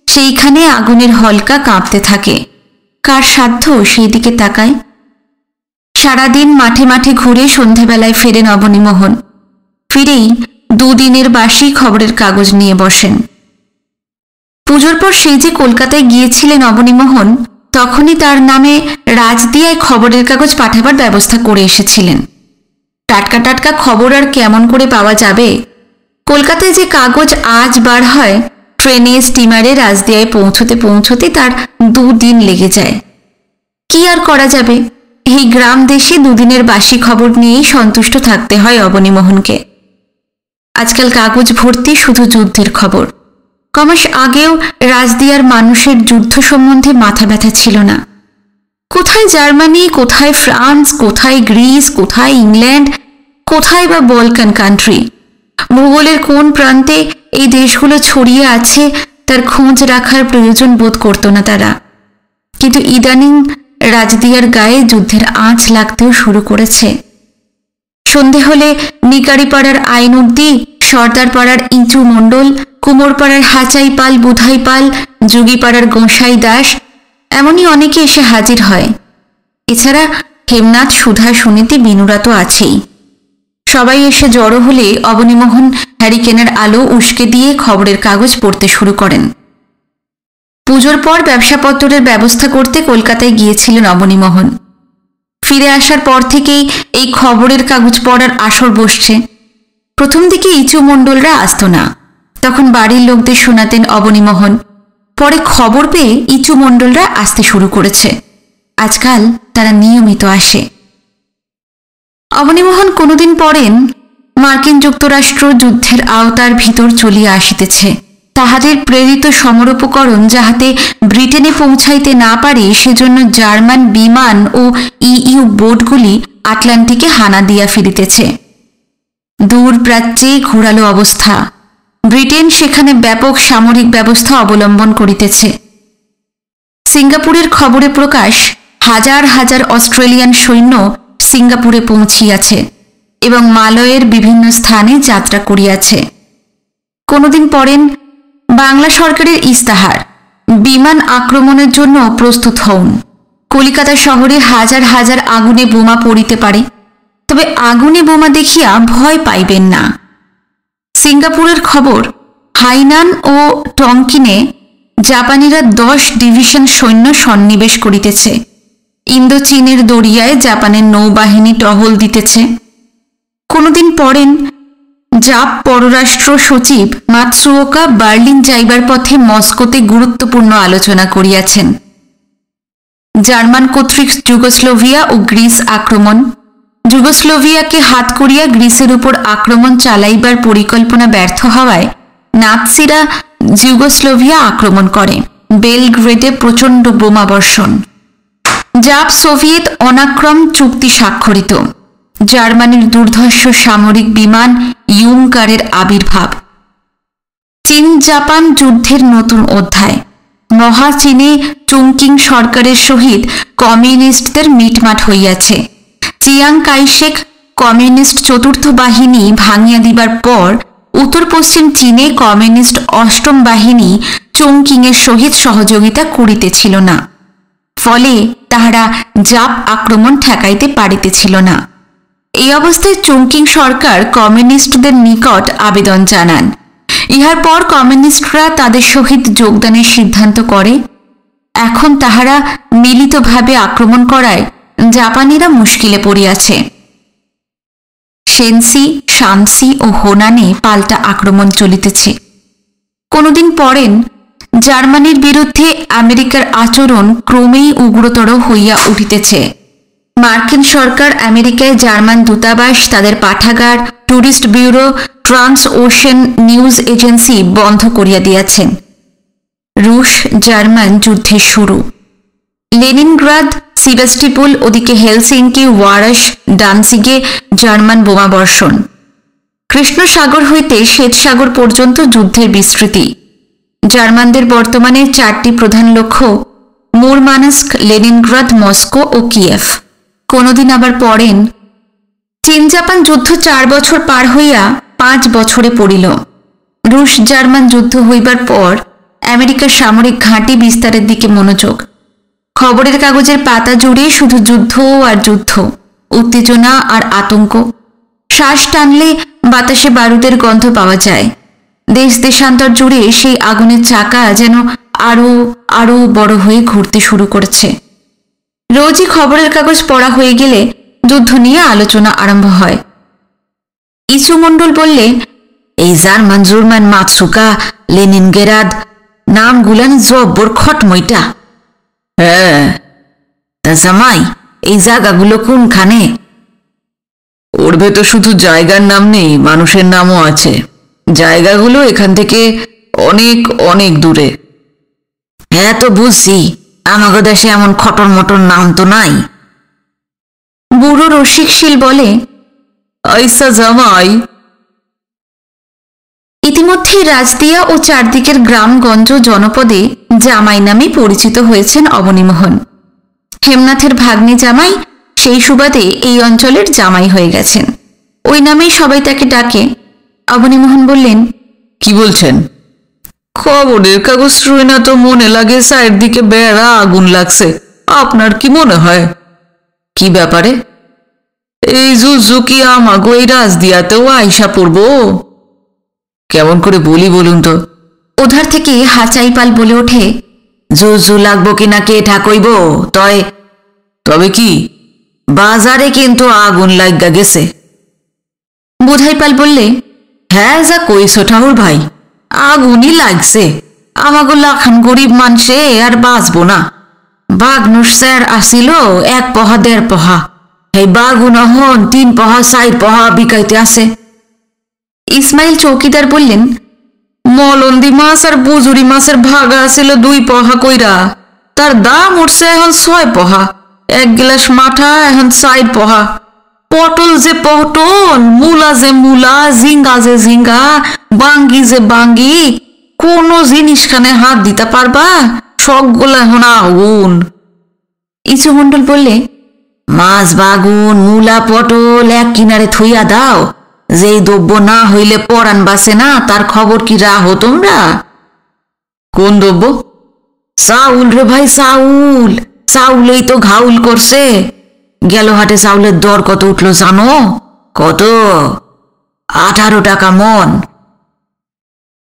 সেইখানে আগুনের হলকা কাঁপতে থাকে। কার সাধ্য সেই দিকে তাকায়? সারাদিন মাঠে মাঠে ঘুরে সন্ধেবেলায় ফেরেন অবনীমোহন। ফিরেই দুদিনের বাসি খবরের কাগজ নিয়ে বসেন। পুজোর পর সেই যে কলকাতায় গিয়েছিলেন অবনীমোহন, তখনই তার নামে রাজদিয়ায় খবরের কাগজ পাঠাবার ব্যবস্থা করে এসেছিলেন। টাটকা টাটকা খবর আর কেমন করে পাওয়া যাবে? কলকাতায় যে কাগজ আজ বার হয়, ট্রেনে স্টিমারে রাজদিয়ায় পৌঁছতে পৌঁছতে তার 2 দিন লেগে যায়। কি আর করা যাবে? এই গ্রাম দেশে দুদিনের বাসি খবর নিয়েই সন্তুষ্ট থাকতে হয় অবনীমোহনকে। আজকাল কাগজ ভর্তি শুধু যুদ্ধের খবর। কমাস আগেও রাজদিয়ার মানুষের যুদ্ধ সম্বন্ধে মাথা ব্যথা ছিল না। কোথায় জার্মানি, কোথায় ফ্রান্স, কোথায় গ্রিস, কোথায় ইংল্যান্ড, কোথায় বা বলকান কান্ট্রি। ভূগোলের কোন প্রান্তে এই দেশগুলো ছড়িয়ে আছে তার খোঁজ রাখার প্রয়োজন বোধ করত না তারা। কিন্তু ইদানিং রাজদিয়ার গায়ে যুদ্ধের আঁচ লাগতেও শুরু করেছে। সন্ধে হলে নিকারিপাড়ার আইনুদ্দি, সর্দারপাড়ার ইঁচু মণ্ডল, কুমোরপাড়ার হাচাই পাল, বুধাই পাল, যুগীপাড়ার গোঁসাই দাস, এমনই অনেকে এসে হাজির হয়। এছাড়া হেমনাথ, সুধা, সুনীতি, বিনুরা তো আছেই। সবাই এসে জড়ো হলে অবনীমোহন হ্যারিকেনের আলো উস্কে দিয়ে খবরের কাগজ পড়তে শুরু করেন। পুজোর পর ব্যবসাপত্রের ব্যবস্থা করতে কলকাতায় গিয়েছিলেন অবনীমোহন। ফিরে আসার পর থেকেই এই খবরের কাগজ পড়ার আসর বসছে। প্রথম দিকে ইচু মণ্ডলরা আসত না, তখন বাড়ির লোকদের শোনাতেন অবনীমোহন। পরে খবর পেয়ে ইচু মণ্ডলরা আসতে শুরু করেছে। আজকাল তারা নিয়মিত আসে। অবনীমোহন কোনোদিন পড়েন, মার্কিন যুক্তরাষ্ট্র যুদ্ধের আওতার ভিতর চলিয়া আসিতেছে। তাহাদের প্রেরিত সমরোপকরণ যাহাতে ব্রিটেনে পৌঁছাইতে না পারে, সেজন্য জার্মান বিমান ও ইইউ বোটগুলি আটলান্টিকে হানা দিয়া ফিরিতেছে। দূর প্রাচ্যে ঘোরালো অবস্থা। ব্রিটেন সেখানে ব্যাপক সামরিক ব্যবস্থা অবলম্বন করিতেছে। সিঙ্গাপুরের খবরে প্রকাশ, হাজার হাজার অস্ট্রেলিয়ান সৈন্য সিঙ্গাপুরে পৌঁছিয়াছে এবং মালয়ের বিভিন্ন স্থানে যাত্রা করিয়াছে। কোনোদিন পরেন বাংলা সরকারের ইস্তাহার, বিমান আক্রমণের জন্য প্রস্তুত হউন। কলিকাতা শহরে হাজার হাজার আগুনে বোমা পড়িতে পারে, তবে আগুনে বোমা দেখিয়া ভয় পাইবেন না। সিঙ্গাপুরের খবর, হাইনান ও টংকিনে জাপানিরা 10 ডিভিশন সৈন্য সন্নিবেশ করিতেছে। ইন্দো চীনের দরিয়ায় জাপানের নৌবাহিনী টহল দিতেছে। কোনোদিন পরেন জাপ পররাষ্ট্র সচিব মাতসুওকা বার্লিন যাইবার পথে মস্কোতে গুরুত্বপূর্ণ আলোচনা করিয়াছেন। জার্মান কর্তৃক যুগোস্লোভিয়া ও গ্রিস আক্রমণ, যুগোস্লোভিয়াকে হাত করিয়া গ্রিসের উপর আক্রমণ চালাইবার পরিকল্পনা ব্যর্থ হওয়ায় নাৎসিরা যুগোস্লোভিয়া আক্রমণ করে। বেলগ্রেডে প্রচণ্ড বোমাবর্ষণ। জাপ সোভিয়েত অনাক্রম চুক্তি স্বাক্ষরিত। জার্মানির দুর্ধর্ষ সামরিক বিমান ইউঙ্কারের আবির্ভাব। চীন জাপান যুদ্ধের নতুন অধ্যায়। মহাচীনে চুংকিং সরকারের সহিত কমিউনিস্টদের মিটমাট হইয়াছে। চিয়াং কাইশেক কমিউনিস্ট চতুর্থ বাহিনী ভাঙিয়া দিবার পর উত্তর পশ্চিম চীনে কমিউনিস্ট অষ্টম বাহিনী চুংকিংয়ের সহিত সহযোগিতা করিতেছিল না। ফলে তাহারা জাপ আক্রমণ ঠেকাইতে পারিতেছিল না। এই অবস্থায় চুংকিং সরকার কমিউনিস্টদের নিকট আবেদন জানান। ইহার পর কমিউনিস্টরা তাদের সহিত যোগদানের সিদ্ধান্ত করে। এখন তাহারা মিলিতভাবে আক্রমণ করায় জাপানিরা মুশকিলে পড়িয়াছে। শেনসি, শানসি ও হোনানে পাল্টা আক্রমণ চলিতেছে। কোনোদিন পরেন জার্মানির বিরুদ্ধে আমেরিকার আচরণ ক্রমেই উগ্রতর হইয়া উঠিতেছে। মার্কিন সরকার আমেরিকায় জার্মান দূতাবাস, তাদের পাঠাগার, tourist bureau, trans ocean news agency বন্ধ করিয়া দিয়াছেন। রুশ জার্মান যুদ্ধের শুরু। লেনিনগ্রাদ, সিভাস্টোপোল, ওদিকে হেলসিঙ্কি, ওয়ারাশ, ডানসিগে জার্মান বোমাবর্ষণ। কৃষ্ণসাগর হইতে শ্বেতসাগর পর্যন্ত যুদ্ধের বিস্তৃতি। জার্মানদের বর্তমানে 4টি প্রধান লক্ষ্য: মুরমানস্ক, লেনিনগ্রাদ, মস্কো ও কিয়েভ। কোনোদিন আবার পড়েন চীন জাপান যুদ্ধ 4 বছর পার হইয়া 5 বছরে পড়িল। রুশ জার্মান যুদ্ধ হইবার পর আমেরিকার সামরিক ঘাঁটি বিস্তারের দিকে মনোযোগ। খবরের কাগজের পাতা জুড়ে শুধু যুদ্ধ আর যুদ্ধ, উত্তেজনা আর আতঙ্ক। শ্বাস টানলে বাতাসে বারুদের গন্ধ পাওয়া যায়। দেশ দেশান্তর জুড়ে সেই আগুনের চাকা যেন আরো আরো বড় হয়ে ঘুরতে শুরু করেছে। রোজই খবরের কাগজ পড়া হয়ে গেলে যুদ্ধ নিয়ে আলোচনা আরম্ভ হয়। ইসু মণ্ডল বললে, এই জার্মান জুরমান মাতসুকা, লেনিনগ্রাদ নামগুলান জব্বর খটমইটা। হ্যাঁ, তা জামাই, এই জায়গাগুলো কোনখানে? ওর ভেতর শুধু জায়গার নাম নেই, মানুষের নামও আছে। জায়গাগুলো এখান থেকে অনেক অনেক দূরে। হ্যাঁ তো বুঝছি, আমাগো দেশে এমন খটর মটর নাম তো নাই। বুড়ো রসিকশীল বলে, আইসা জামাই। ইতিমধ্যে রাজদিয়া ও চারদিকের গ্রামগঞ্জ জনপদে জামাই নামে পরিচিত হয়েছেন অবনীমোহন। হেমনাথের ভাগ্নে জামাই সেই সুবাদে এই অঞ্চলের জামাই হয়ে গেছেন। ওই নামেই সবাই তাকে ডাকে। অবনীমোহন বললেন, কি বলছেন? খবরের কাগজ শুই না তো মনে লাগে চারদিকে বেড়া আগুন লাগছে। আপনার কি মনে হয়? কি ব্যাপারে? এই যুদ্ধ কি আমাগো এই রাজদিয়াতেও আইসা পড়বো? কেমন করে বলি বলুন তো? ওধার থেকে হাচাইপাল বলে ওঠে, জুজু লাগবো কিনা কে ঠাকইব, তবে কি বাজারে কিন্তু আগুন লাগা গেছে। বুধাইপাল বললে, হ্যাঁ যা কইছো ঠাকুর ভাই, আগুনই লাগছে। আমাগো লাখান গরিব মানুষে আর বাঁচবো না। বাঘনুর স্যার আসিল 1 পহা 1.5 পহা, এই বাগুন হন 3 পহা 4 পহা বিকাইতে আছে। ইসমাইল চৌকিদার বললেন, মলন্দি মাছ আর বুজুরি মাছের ভাগা ছিল 2 পহা কইরা, তার দাম উঠছে এখন 6 পহা। 1 গ্লাস মাঠা এখন 4 পহা। পটল যে পটল, মূলা যে মূলা, জিঙ্গা যে জিঙ্গা, বাঙ্গি যে বাঙ্গি, কোন জিনিস খানে হাত দিতে পারবা? সবগুলা এখন আগুন। ইচু মণ্ডল বললে, মাছ বাগুন মূলা পটল এক কিনারে থুইয়া দাও, যেই দ্রব্য না হইলে পরাণ বাসে না তার খবর কি রাহো তোমরা? কোন দ্রব্য? চাউল রে ভাই, চাউল। চাউলেই তো ঘাউল করছে। গেল হাটে চাউলের দর কত উঠলো জানো? কত? 18 টাকা মন।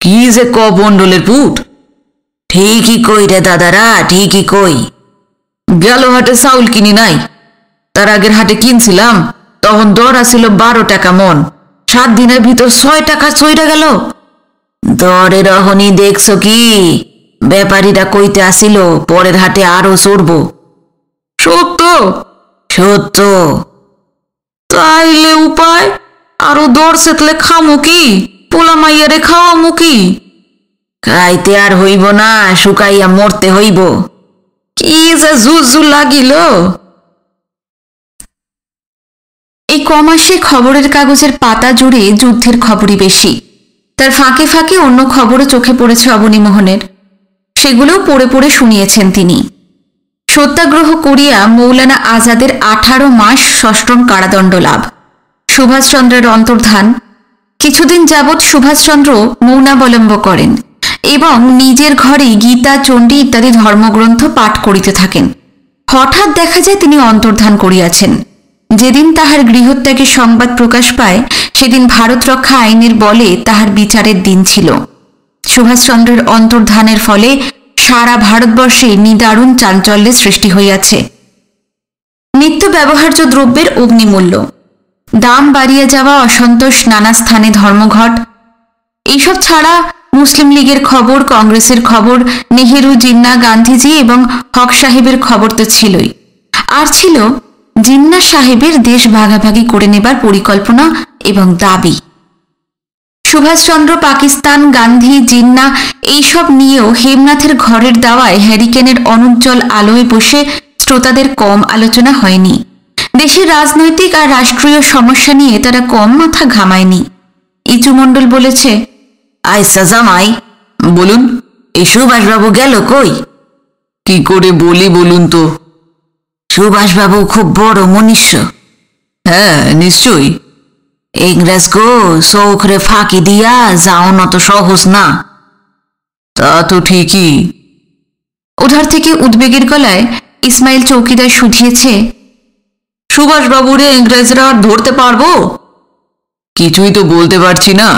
কি যে ক মণ্ডলের পুট! ঠিকই কই রে দাদারা, ঠিকই কই। গেল হাটে চাউল কিনি নাই, তার আগের হাটে কিনছিলাম, তখন দর আছিল 12 টাকা মন। 7 দিনের ভিতর 6 টাকা চইরা গেল। দরের রহনি দেখছো কি? ব্যাপারীরা কইতে আসিল পরের হাটে আরো চড়ব। সত্য? সত্য। তাইলে উপায়? আরো দর সেতলে খামো কি? পোলা মাইয়ারে খাওয়ামো কি? খাইতে আর হইব না, শুকাইয়া মরতে হইব। কি যে জুজু লাগিল। এই কমাসে খবরের কাগজের পাতা জুড়ে যুদ্ধের খবরই বেশি। তার ফাঁকে ফাঁকে অন্য খবরও চোখে পড়েছে অবনীমোহনের, সেগুলোও পড়ে পড়ে শুনিয়েছেন তিনি। সত্যাগ্রহ করিয়া মৌলানা আজাদের 18 মাস সশ্রম কারাদণ্ড লাভ, সুভাষচন্দ্রের অন্তর্ধান। কিছুদিন যাবৎ সুভাষচন্দ্র মৌনাবলম্ব করেন এবং নিজের ঘরে গীতা, চণ্ডী ইত্যাদি ধর্মগ্রন্থ পাঠ করিতে থাকেন। হঠাৎ দেখা যায় তিনি অন্তর্ধান করিয়াছেন। যেদিন তাহার গৃহত্যাগের সংবাদ প্রকাশ পায়, সেদিন ভারত রক্ষা আইনের বলে তাহার বিচারের দিন ছিল। সুভাষচন্দ্রের অন্তর্ধানের ফলে সারা ভারতবর্ষে নিদারুণ চাঞ্চল্যের সৃষ্টি হইয়াছে। নিত্য ব্যবহার্য দ্রব্যের অগ্নিমূল্য, দাম বাড়িয়ে যাওয়া, অসন্তোষ, নানা স্থানে ধর্মঘট, এইসব ছাড়া মুসলিম লীগের খবর, কংগ্রেসের খবর, নেহেরু, জিন্না, গান্ধীজি এবং হক সাহেবের খবর তো ছিলই। আর ছিল জিন্না সাহেবের দেশ ভাগাভাগি করে নেবার পরিকল্পনা এবং দাবি। সুভাষচন্দ্র, পাকিস্তান, গান্ধী, জিন্না এইসব নিয়েও হেমনাথের ঘরের দাওয়ায় হ্যারিকেনের অনুজ্জ্বল আলোয় বসে শ্রোতাদের কম আলোচনা হয়নি। দেশের রাজনৈতিক আর রাষ্ট্রীয় সমস্যা নিয়ে তারা কম মাথা ঘামায়নি। ইচু মণ্ডল বলেছে, আইসা জামাই, বলুন, এই সুভাষবাবু গেল কই? কি করে বলি বলুন তো? সুভাষবাবু খুব বড় মনুষ্য। হ্যাঁ, নিশ্চয়ই। ইংরেজগো চৌখরে ফাঁকি দিয়া যাওন অত সহজ না। তা তো ঠিকই। উধার থেকে উদ্বেগের গলায় ইসমাইল চৌকিদার শুধিয়েছে, সুভাষবাবুরে ইংরেজরা ধরতে পারবো? কিছুই তো বলতে পারছি না।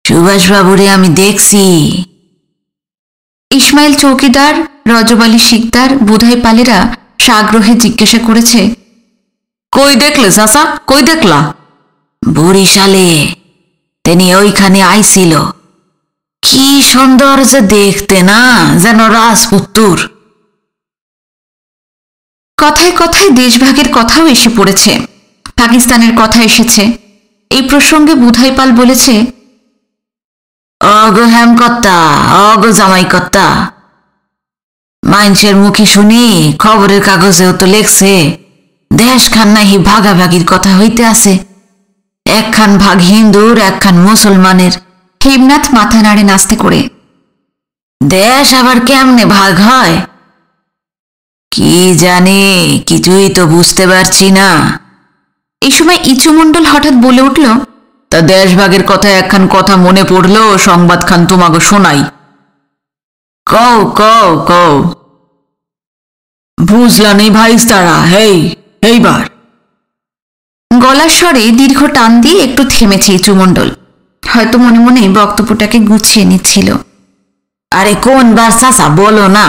সুভাষবাবুরে আমি দেখছি। ইসমাইল চৌকিদার, রজব আলী শিকদার, বুধাই পালেরা সাগ্রহে জিজ্ঞাসা করেছে, কই দেখলে চাচা, কই দেখলা? বরিশালে, তিনি ওইখানে আইছিল। কি সুন্দর যে দেখতে না, যেন রাজপুত্তুর। কথায় কথায় দেশভাগের কথাও এসে পড়েছে, পাকিস্তানের কথা এসেছে। এই প্রসঙ্গে বুধাই পাল বলেছে, অগ হেমকর্তা, অগ জামাইকর্তা, মানুষের মুখে শুনি খবরের কাগজেও তো লেখছে দেশখান নাহি ভাগাভাগির কথা হইতে আছে। একখান ভাগ হিন্দুর, একখান মুসলমানের। হেমনাথ মাথা নাড়ে নাস্তে করে, দেশ আবার কেমনে ভাগ হয় কি জানি, কিছুই তো বুঝতে পারছি না। এই সময় ইচু মণ্ডল হঠাৎ বলে উঠল, তা দেশভাগের কথা একখান কথা মনে পড়লো, সংবাদখান তোমাকে শোনাই। কও কও কও। বুঝলা নেই ভাইস্তারা, হেই এইবার। গলার স্বরে দীর্ঘ টান দিয়ে একটু থেমেছে ইচু মণ্ডল, হয়তো মনে মনে বক্তব্যটাকে গুছিয়ে নিচ্ছিল। আরে কোন বার চাচা বলো না।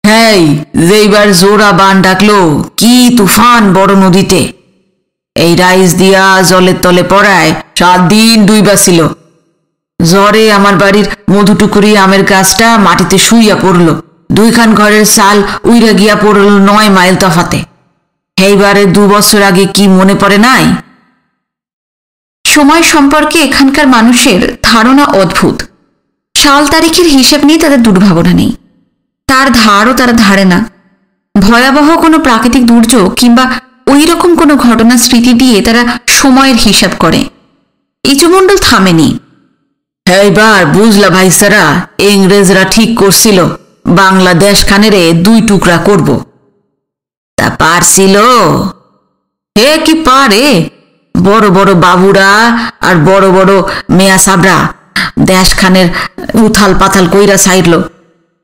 হেই, যেইবার জোড়া বান ডাকলো, কি তুফান বড় নদীতে। এই রাইস দিয়া জলের তলে পড়ায় 7 দিন ডুইবা ছিল। জ্বরে আমার বাড়ির মধুটুকুরি আমের গাছটা মাটিতে শুইয়া পড়ল। 2খান ঘরের চাল উইরা গিয়া পড়ল 9 মাইল তফাতে। এইবারে 2 বছর আগে কি মনে পড়ে নাই? সময় সম্পর্কে এখানকার মানুষের ধারণা অদ্ভুত। সাল তারিখের হিসেব নিয়ে তাদের দুর্ভাবনা নেই, তার ধারও তারা ধারে না। ভয়াবহ কোনো প্রাকৃতিক দুর্যোগ কিংবা ওই রকম কোনো ঘটনা স্মৃতি দিয়ে তারা সময়ের হিসাব করে। ইচুমণ্ডল থামেনি। এইবার বুঝলা ভাইসারা, ইংরেজরা ঠিক করছিল বাংলাদেশ খানেরে 2 টুকরা করব। তা পারছিল? হে কি পারে, বড় বড় বাবুরা আর বড় বড় মেয়া সাবরা দেশ খানের উথাল পাথাল কইরা ছাইরল।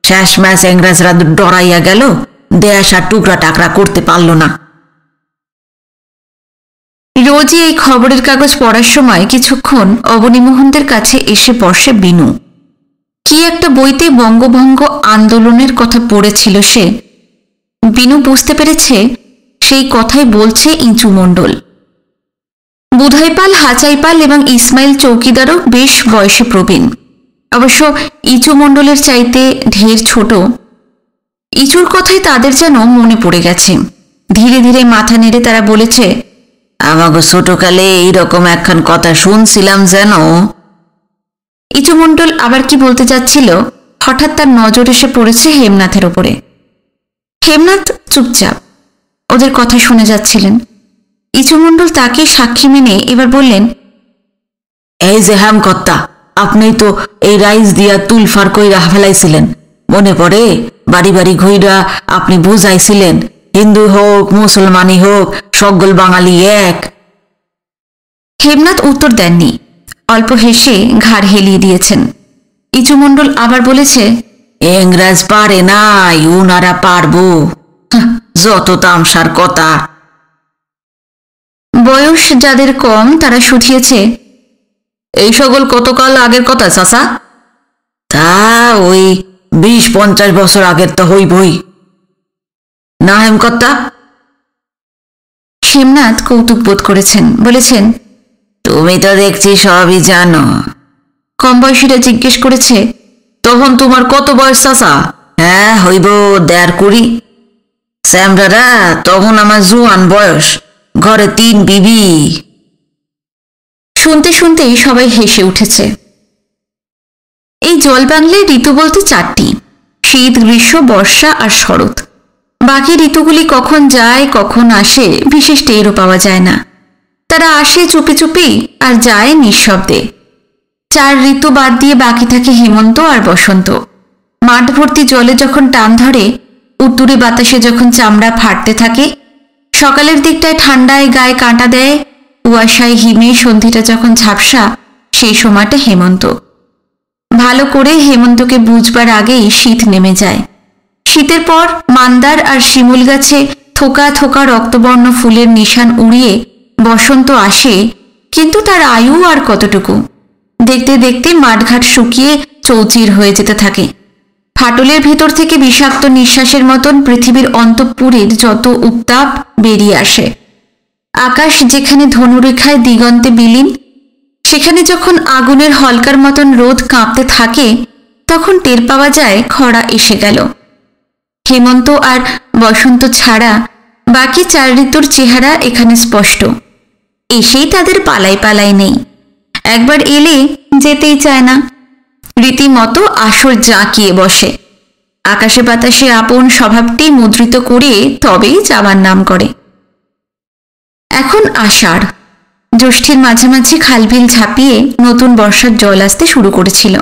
শেষ ম্যাচ ইংরেজরা ডরাইয়া গেল, দেশ আর টুকরা টাকরা করতে পারল না। রোজই এই খবরের কাগজ পড়ার সময় কিছুক্ষণ অবনীমোহনদের কাছে এসে বসে বিনু। কি একটা বইতে বঙ্গভঙ্গ আন্দোলনের কথা পড়েছিল সে। বিনু বুঝতে পেরেছে সেই কথাই বলছে ইঁচু মণ্ডল। বুধাইপাল, হাচাইপাল এবং ইসমাইল চৌকিদারও বেশ বয়সে প্রবীণ, অবশ্য ইঁচু মণ্ডলের চাইতে ঢের ছোট। ইঁচুর কথাই তাদের যেন মনে পড়ে গেছে। ধীরে ধীরে মাথা নেড়ে তারা বলেছে, আমাকে ছোটকালে এইরকম একখান কথা শুনছিলাম যেন। ইঁচু মণ্ডল আবার কি বলতে যাচ্ছিল, হঠাৎ তার নজর এসে পড়েছে হেমনাথের ওপরে। হেমনাথ চুপচাপ ওদের কথা শুনে যাচ্ছিলেন। ইঁচু মণ্ডল তাকে সাক্ষী মেনে এবার বললেন, এই যে হেমকর্তা, আপনি তো এই রাইস দিয়া তুলফার কইরা ফেলাইছিলেন, মনে পড়ে? বাড়ি বাড়ি ঘুইরা আপনি বুঝাইছিলেন, হিন্দু হোক মুসলমানই হোক সকল বাঙালি এক। হেমনাথ উত্তর দেননি, অল্প হেসে ঘাড় হেলিয়ে দিয়েছেন। ইঁচু মণ্ডল আবার বলেছে, ইংরেজ পারে নাই, উনারা পারবো, যত তামসার কথা। বয়স যাদের কম তারা শুধিয়েছে, এই সকল কতকাল আগের কথা চাচা? তা ওই 20-50 বছর আগের তো হইবই না হেমকর্তা? হেমনাথ কৌতুক বোধ করেছেন, বলেছেন, তুমি তো দেখছি সবই জানো। কম বয়সীরা জিজ্ঞেস করেছে, তখন তোমার কত বয়স চাচা? হ্যাঁ, হইব 1.5-20। শ্যামরারা তখন আমার জোয়ান বয়স, ঘরে 3 বিবি। শুনতে শুনতেই সবাই হেসে উঠেছে। এই জলবাংলায় ঋতু বলতে 4টি, শীত, গ্রীষ্ম, বর্ষা আর শরৎ। বাকি ঋতুগুলি কখন যায় কখন আসে বিশেষ টেরও পাওয়া যায় না। তারা আসে চুপি চুপি আর যায় নিঃশব্দে। 4 ঋতু বাদ দিয়ে বাকি থাকে হেমন্ত আর বসন্ত। মাঠ ভর্তি জলে যখন টান ধরে, উত্তুরে বাতাসে যখন চামড়া ফাটতে থাকে, সকালের দিকটায় ঠান্ডায় গায়ে কাঁটা দেয়, কুয়াশায় হিমে সন্ধিটা যখন ঝাপসা, সেই সময়টা হেমন্ত। ভালো করে হেমন্তকে বুঝবার আগেই শীত নেমে যায়। শীতের পর মান্দার আর শিমুল গাছে থোকা থোকা রক্তবর্ণ ফুলের নিশান উড়িয়ে বসন্ত আসে, কিন্তু তার আয়ু আর কতটুকু। দেখতে দেখতে মাঠঘাট শুকিয়ে চৌচির হয়ে যেতে থাকে। ফাটলের ভেতর থেকে বিষাক্ত নিঃশ্বাসের মতন পৃথিবীর অন্তঃপুরের যত উত্তাপ বেরিয়ে আসে। আকাশ যেখানে ধনুরেখায় দিগন্তে বিলীন, সেখানে যখন আগুনের হলকার মতন রোদ কাঁপতে থাকে, তখন টের পাওয়া যায় খরা এসে গেল। হেমন্ত আর বসন্ত ছাড়া বাকি 4 ঋতুর চেহারা এখানে স্পষ্ট। এসেই তাদের পালাই পালাই নেই, একবার এলে যেতেই চায় না, রীতিমতো আসর জাঁকিয়ে বসে। আকাশে বাতাসে আপন স্বভাবটি মুদ্রিত করে তবেই যাবার নাম করে। এখন আষাঢ়, জ্যৈষ্ঠের মাঝামাঝি খালবিল ঝাঁপিয়ে নতুন বর্ষার জল আসতে শুরু করেছিল।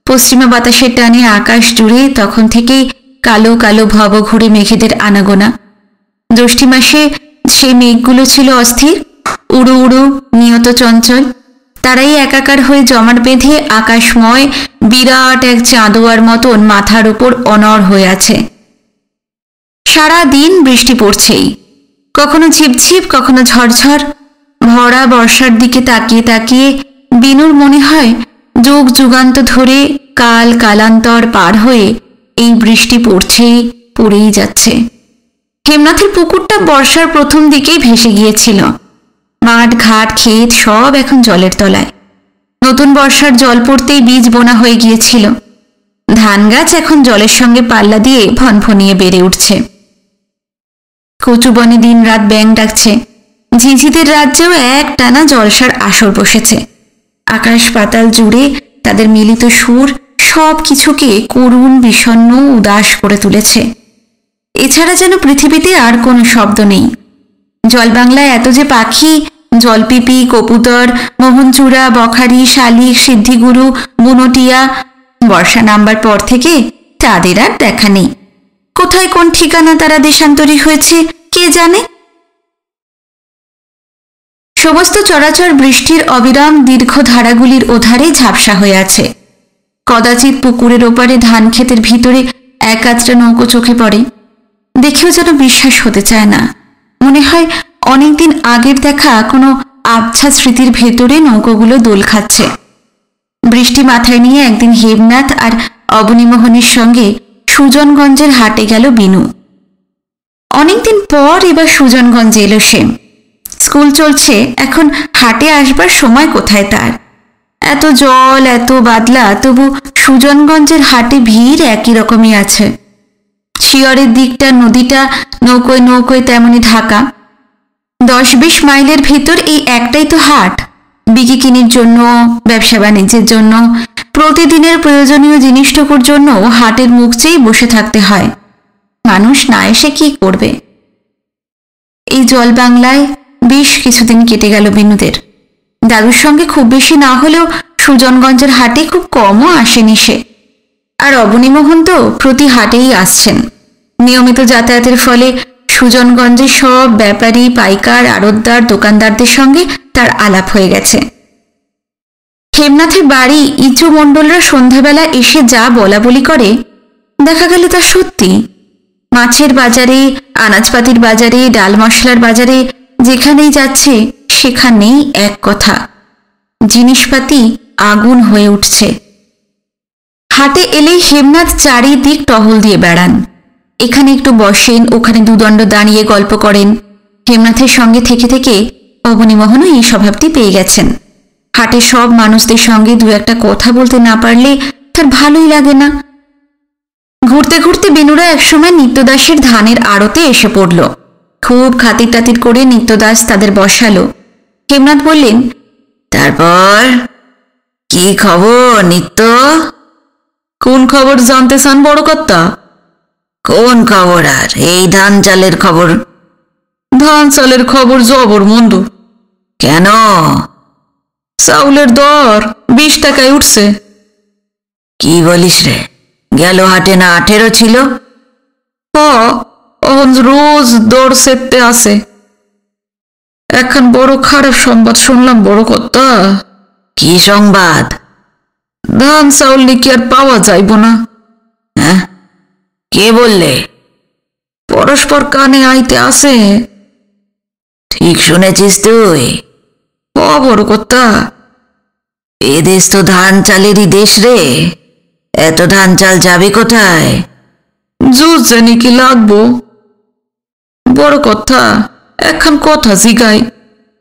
পশ্চিমা বাতাসের টানে আকাশ জুড়ে তখন থেকেই কালো কালো ভব ঘুরে মেঘেদের আনাগোনা। জ্যৈষ্ঠী মাসে সেই মেঘগুলো ছিল অস্থির, উড়ু উড়ু, নিয়ত চঞ্চল। তারাই একাকার হয়ে জমাট বেঁধে আকাশময় বিরাট এক চাঁদোয়ার মতন মাথার উপর অনড় হয়ে আছে। সারা দিন বৃষ্টি পড়ছেই, কখনো ঝিপঝিপ কখনো ঝরঝর। ভরা বর্ষার দিকে তাকিয়ে তাকিয়ে বিনুর মনে হয় যুগ যুগান্ত ধরে কাল কালান্তর পার হয়ে এই বৃষ্টি পড়ছেই, পড়েই যাচ্ছে। হেমনাথের পুকুরটা বর্ষার প্রথম দিকেই ভেসে গিয়েছিল। মাঠ ঘাট ক্ষেত সব এখন জলের তলায়। নতুন বর্ষার জল পড়তেই বীজ বোনা হয়ে গিয়েছিল। ধান গাছ এখন জলের সঙ্গে পাল্লা দিয়ে ভনভনিয়ে বেড়ে উঠছে। কচুবনে দিন রাত ব্যাঙ ডাকছে। ঝিঝিদের রাজ্যেও এক টানা জলসার আসর বসেছে। আকাশ পাতাল জুড়ে তাদের মিলিত সুর সব কিছুকে করুণ বিষণ্ণ উদাস করে তুলেছে। এছাড়া যেন পৃথিবীতে আর কোনো শব্দ নেই। জলবাংলায় এত যে পাখি, জলপিপি, কবুতর, মোহনচূড়া, বখারি, শালিক, সিদ্ধিগুরু, বুনটিয়া, বর্ষা নামবার পর থেকে তাদের আর দেখা নেই। কোথায় কোন ঠিকানা তারা দেশান্তরী হয়েছে কে জানে। সমস্ত চরাচর বৃষ্টির অবিরাম দীর্ঘ ধারাগুলির ওধারে ঝাপসা হয়ে আছে। কদাচিৎ পুকুরের ওপারে ধান ক্ষেতের ভিতরে এক আধটা নৌকো চোখে পড়ে। দেখেও যেন বিশ্বাস হতে চায় না। মনে হয় অনেকদিন আগের দেখা কোনো আবছা স্মৃতির ভেতরে নৌকোগুলো দোল খাচ্ছে। বৃষ্টি মাথায় নিয়ে একদিন হেমনাথ আর অবনীমোহনের সঙ্গে সুজনগঞ্জের হাটে গেল বিনু। অনেকদিন পর এবার সুজনগঞ্জে এলো সে। স্কুল চলছে, এখন হাটে আসবার সময় কোথায় তার। এত জল এত বাদলা, তবু সুজনগঞ্জের হাটে ভিড় একই রকমই আছে। শিয়রের দিকটা নদীটা নৌকোয় নৌকোয় তেমনি ঢাকা। 10-20 মাইলের ভিতর এই একটাই তো হাট। বিকিকিনির জন্য, ব্যবসা বাণিজ্যের জন্য, প্রতিদিনের প্রয়োজনীয় জিনিসটুকুর জন্য হাটের মুখ চেয়ে বসে থাকতে হয়। মানুষ না এসে কি করবে। এই জল বাংলায় বেশ কিছুদিন কেটে গেল বিনুদের। দাদুর সঙ্গে খুব বেশি না হলেও সুজনগঞ্জের হাটে খুব কমও আসেনি সে। আর অবনীমোহন তো প্রতি হাটেই আসছেন। নিয়মিত যাতায়াতের ফলে সুজনগঞ্জের সব ব্যাপারী, পাইকার, আড়তদার, দোকানদারদের সঙ্গে তার আলাপ হয়ে গেছে। হেমনাথের বাড়ি ইচু মণ্ডলরা সন্ধ্যাবেলা এসে যা বলা বলি করে, দেখা গেল তা সত্যি। মাছের বাজারে, আনাজপাতির বাজারে, ডাল মশলার বাজারে যেখানেই যাচ্ছে সেখানেই এক কথা, জিনিসপাতি আগুন হয়ে উঠছে। হাটে এলেই হেমনাথ চারিদিক টহল দিয়ে বেড়ান। এখানে একটু বসেন, ওখানে দুদণ্ড দাঁড়িয়ে গল্প করেন। হেমনাথের সঙ্গে থেকে থেকে অবনীমোহনও এই স্বভাবটি পেয়ে গেছেন। হাটে সব মানুষদের সঙ্গে দু একটা কথা বলতে না পারলে তার ভালোই লাগে না। ঘুরতে ঘুরতে বিনুরা একসময় নিত্যদাসের ধানের আড়তে এসে পড়ল। খুব খাতির টাতির করে নিত্যদাস তাদের বসালো। হেমনাথ বললেন, তারপর কি খবর নিত্য? কোন খবর জানতে চান বড় কর্তা? কোন খবর? আর এই ধান চালের খবর। ধান চালের খবর জবর মন্দ। কেন? চাউলের দর 20 টাকায় উঠছে। কি বলিস রে? গেল হাটে না 18 ছিল? রোজ দর সেরতে আসে। এখন বড় খারাপ সংবাদ শুনলাম বড় কর্তা। কি সংবাদ? ধান চাউল নাকি আর পাওয়া যাইব না। হ্যাঁ, কে বললে? পরস্পর কানে আইতে আসে। ঠিক শুনেছিস তুই? বড় কর্তা, এ দেশ তো ধান চালেরই দেশ রে। এত ধান চাল যাবে কোথায়? জুজে নাকি লাগবো। বড় কথা, এখন কথা জিগাই।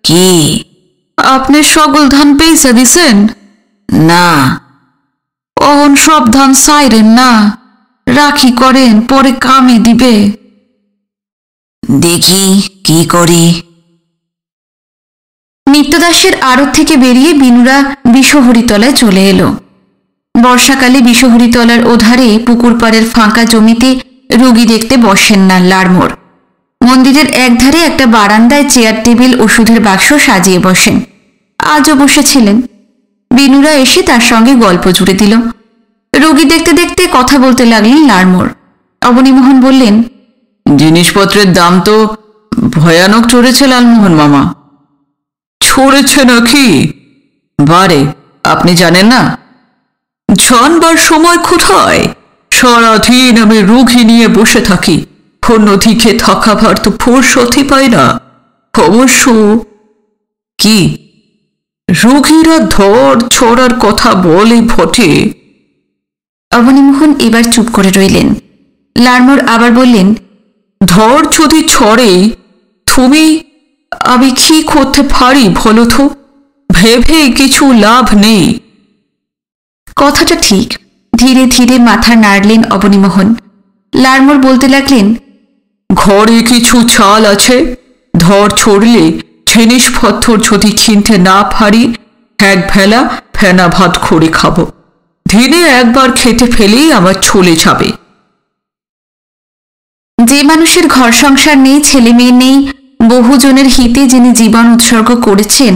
কি? আপনি সকল ধান পেয়েছে দিছেন? না। অহন সব ধান সাইরেন না, রাখি করেন, পরে কামে দিবে। দেখি কি করি। নিত্যদাসের আড়ত থেকে বেরিয়ে বিনুরা বিষহরিতলায় চলে এলো। বর্ষাকালে বিষহরিতলার ওধারে পুকুর পাড়ের ফাঁকা জমিতে রোগী দেখতে বসেন না লাড়মোর। মন্দিরের একধারে একটা বারান্দায় চেয়ার টেবিল, ওষুধের বাক্স সাজিয়ে বসেন। আজও বসেছিলেন। বিনুরা এসে তার সঙ্গে গল্প জুড়ে দিল। রোগী দেখতে দেখতে কথা বলতে লাগলেন লাড়মোর। অবনীমোহন বললেন, জিনিসপত্রের দাম তো ভয়ানক চড়েছে লালমোহন মামা। ছড়েছে নাকি? বারে, আপনি জানেন না? জানবার সময় কোথায়? সারাদিন আমি রুগী নিয়ে বসে থাকি। অন্যদিকে থাকাবার তো ফুরসতই পাই না। অবশ্য কি রুগীরা ধর ছড়ার কথা বলে বটে। অবনীমোহন এবার চুপ করে রইলেন। লাড়মোর আবার বললেন, ধর যদি ছড়ে, তুমি আমি কি করতে পারি বলো তো? ভেবে কিছু লাভ নেই। কথাটা ঠিক। ধীরে ধীরে মাথা নাড়লেন অবনীমোহন। লাড়মোর বলতে লাগলেন, ঘরে কিছু চাল আছে। ধর ছড়লে জিনিসপত্র যদি কিনতে না পারি, এক ভেলা ফেনা ভাত করে খাবো। দিনে একবার খেতে ফেলেই আমার চলে যাবে। যে মানুষের ঘর সংসার নেই, ছেলে মেয়ে নেই, বহুজনের হিতে যিনি জীবন উৎসর্গ করেছেন,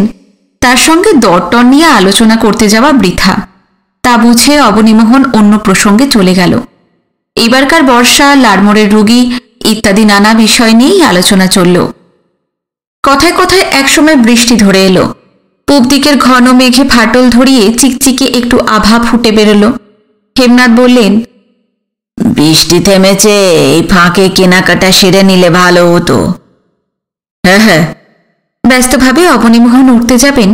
তার সঙ্গে দরটর নিয়ে আলোচনা করতে যাওয়া বৃথা। তা বুঝে অবনীমোহন অন্য প্রসঙ্গে চলে গেল। এবারকার বর্ষা, লাড়মোড়ের রোগী ইত্যাদি নানা বিষয় নিয়েই আলোচনা চলল। কথায় কথায় একসময় বৃষ্টি ধরে এলো। পূব দিকের ঘন মেঘে ফাটল ধরিয়ে চিকচিকে একটু আভা ফুটে বেরোলো। হেমনাথ বললেন, বৃষ্টি থেমেছে, এই ফাঁকে কেনাকাটা সেরে নিলে ভালো হতো। হ্যাঁ হ্যাঁ। ব্যস্তভাবে অবনীমোহন উঠতে যাবেন,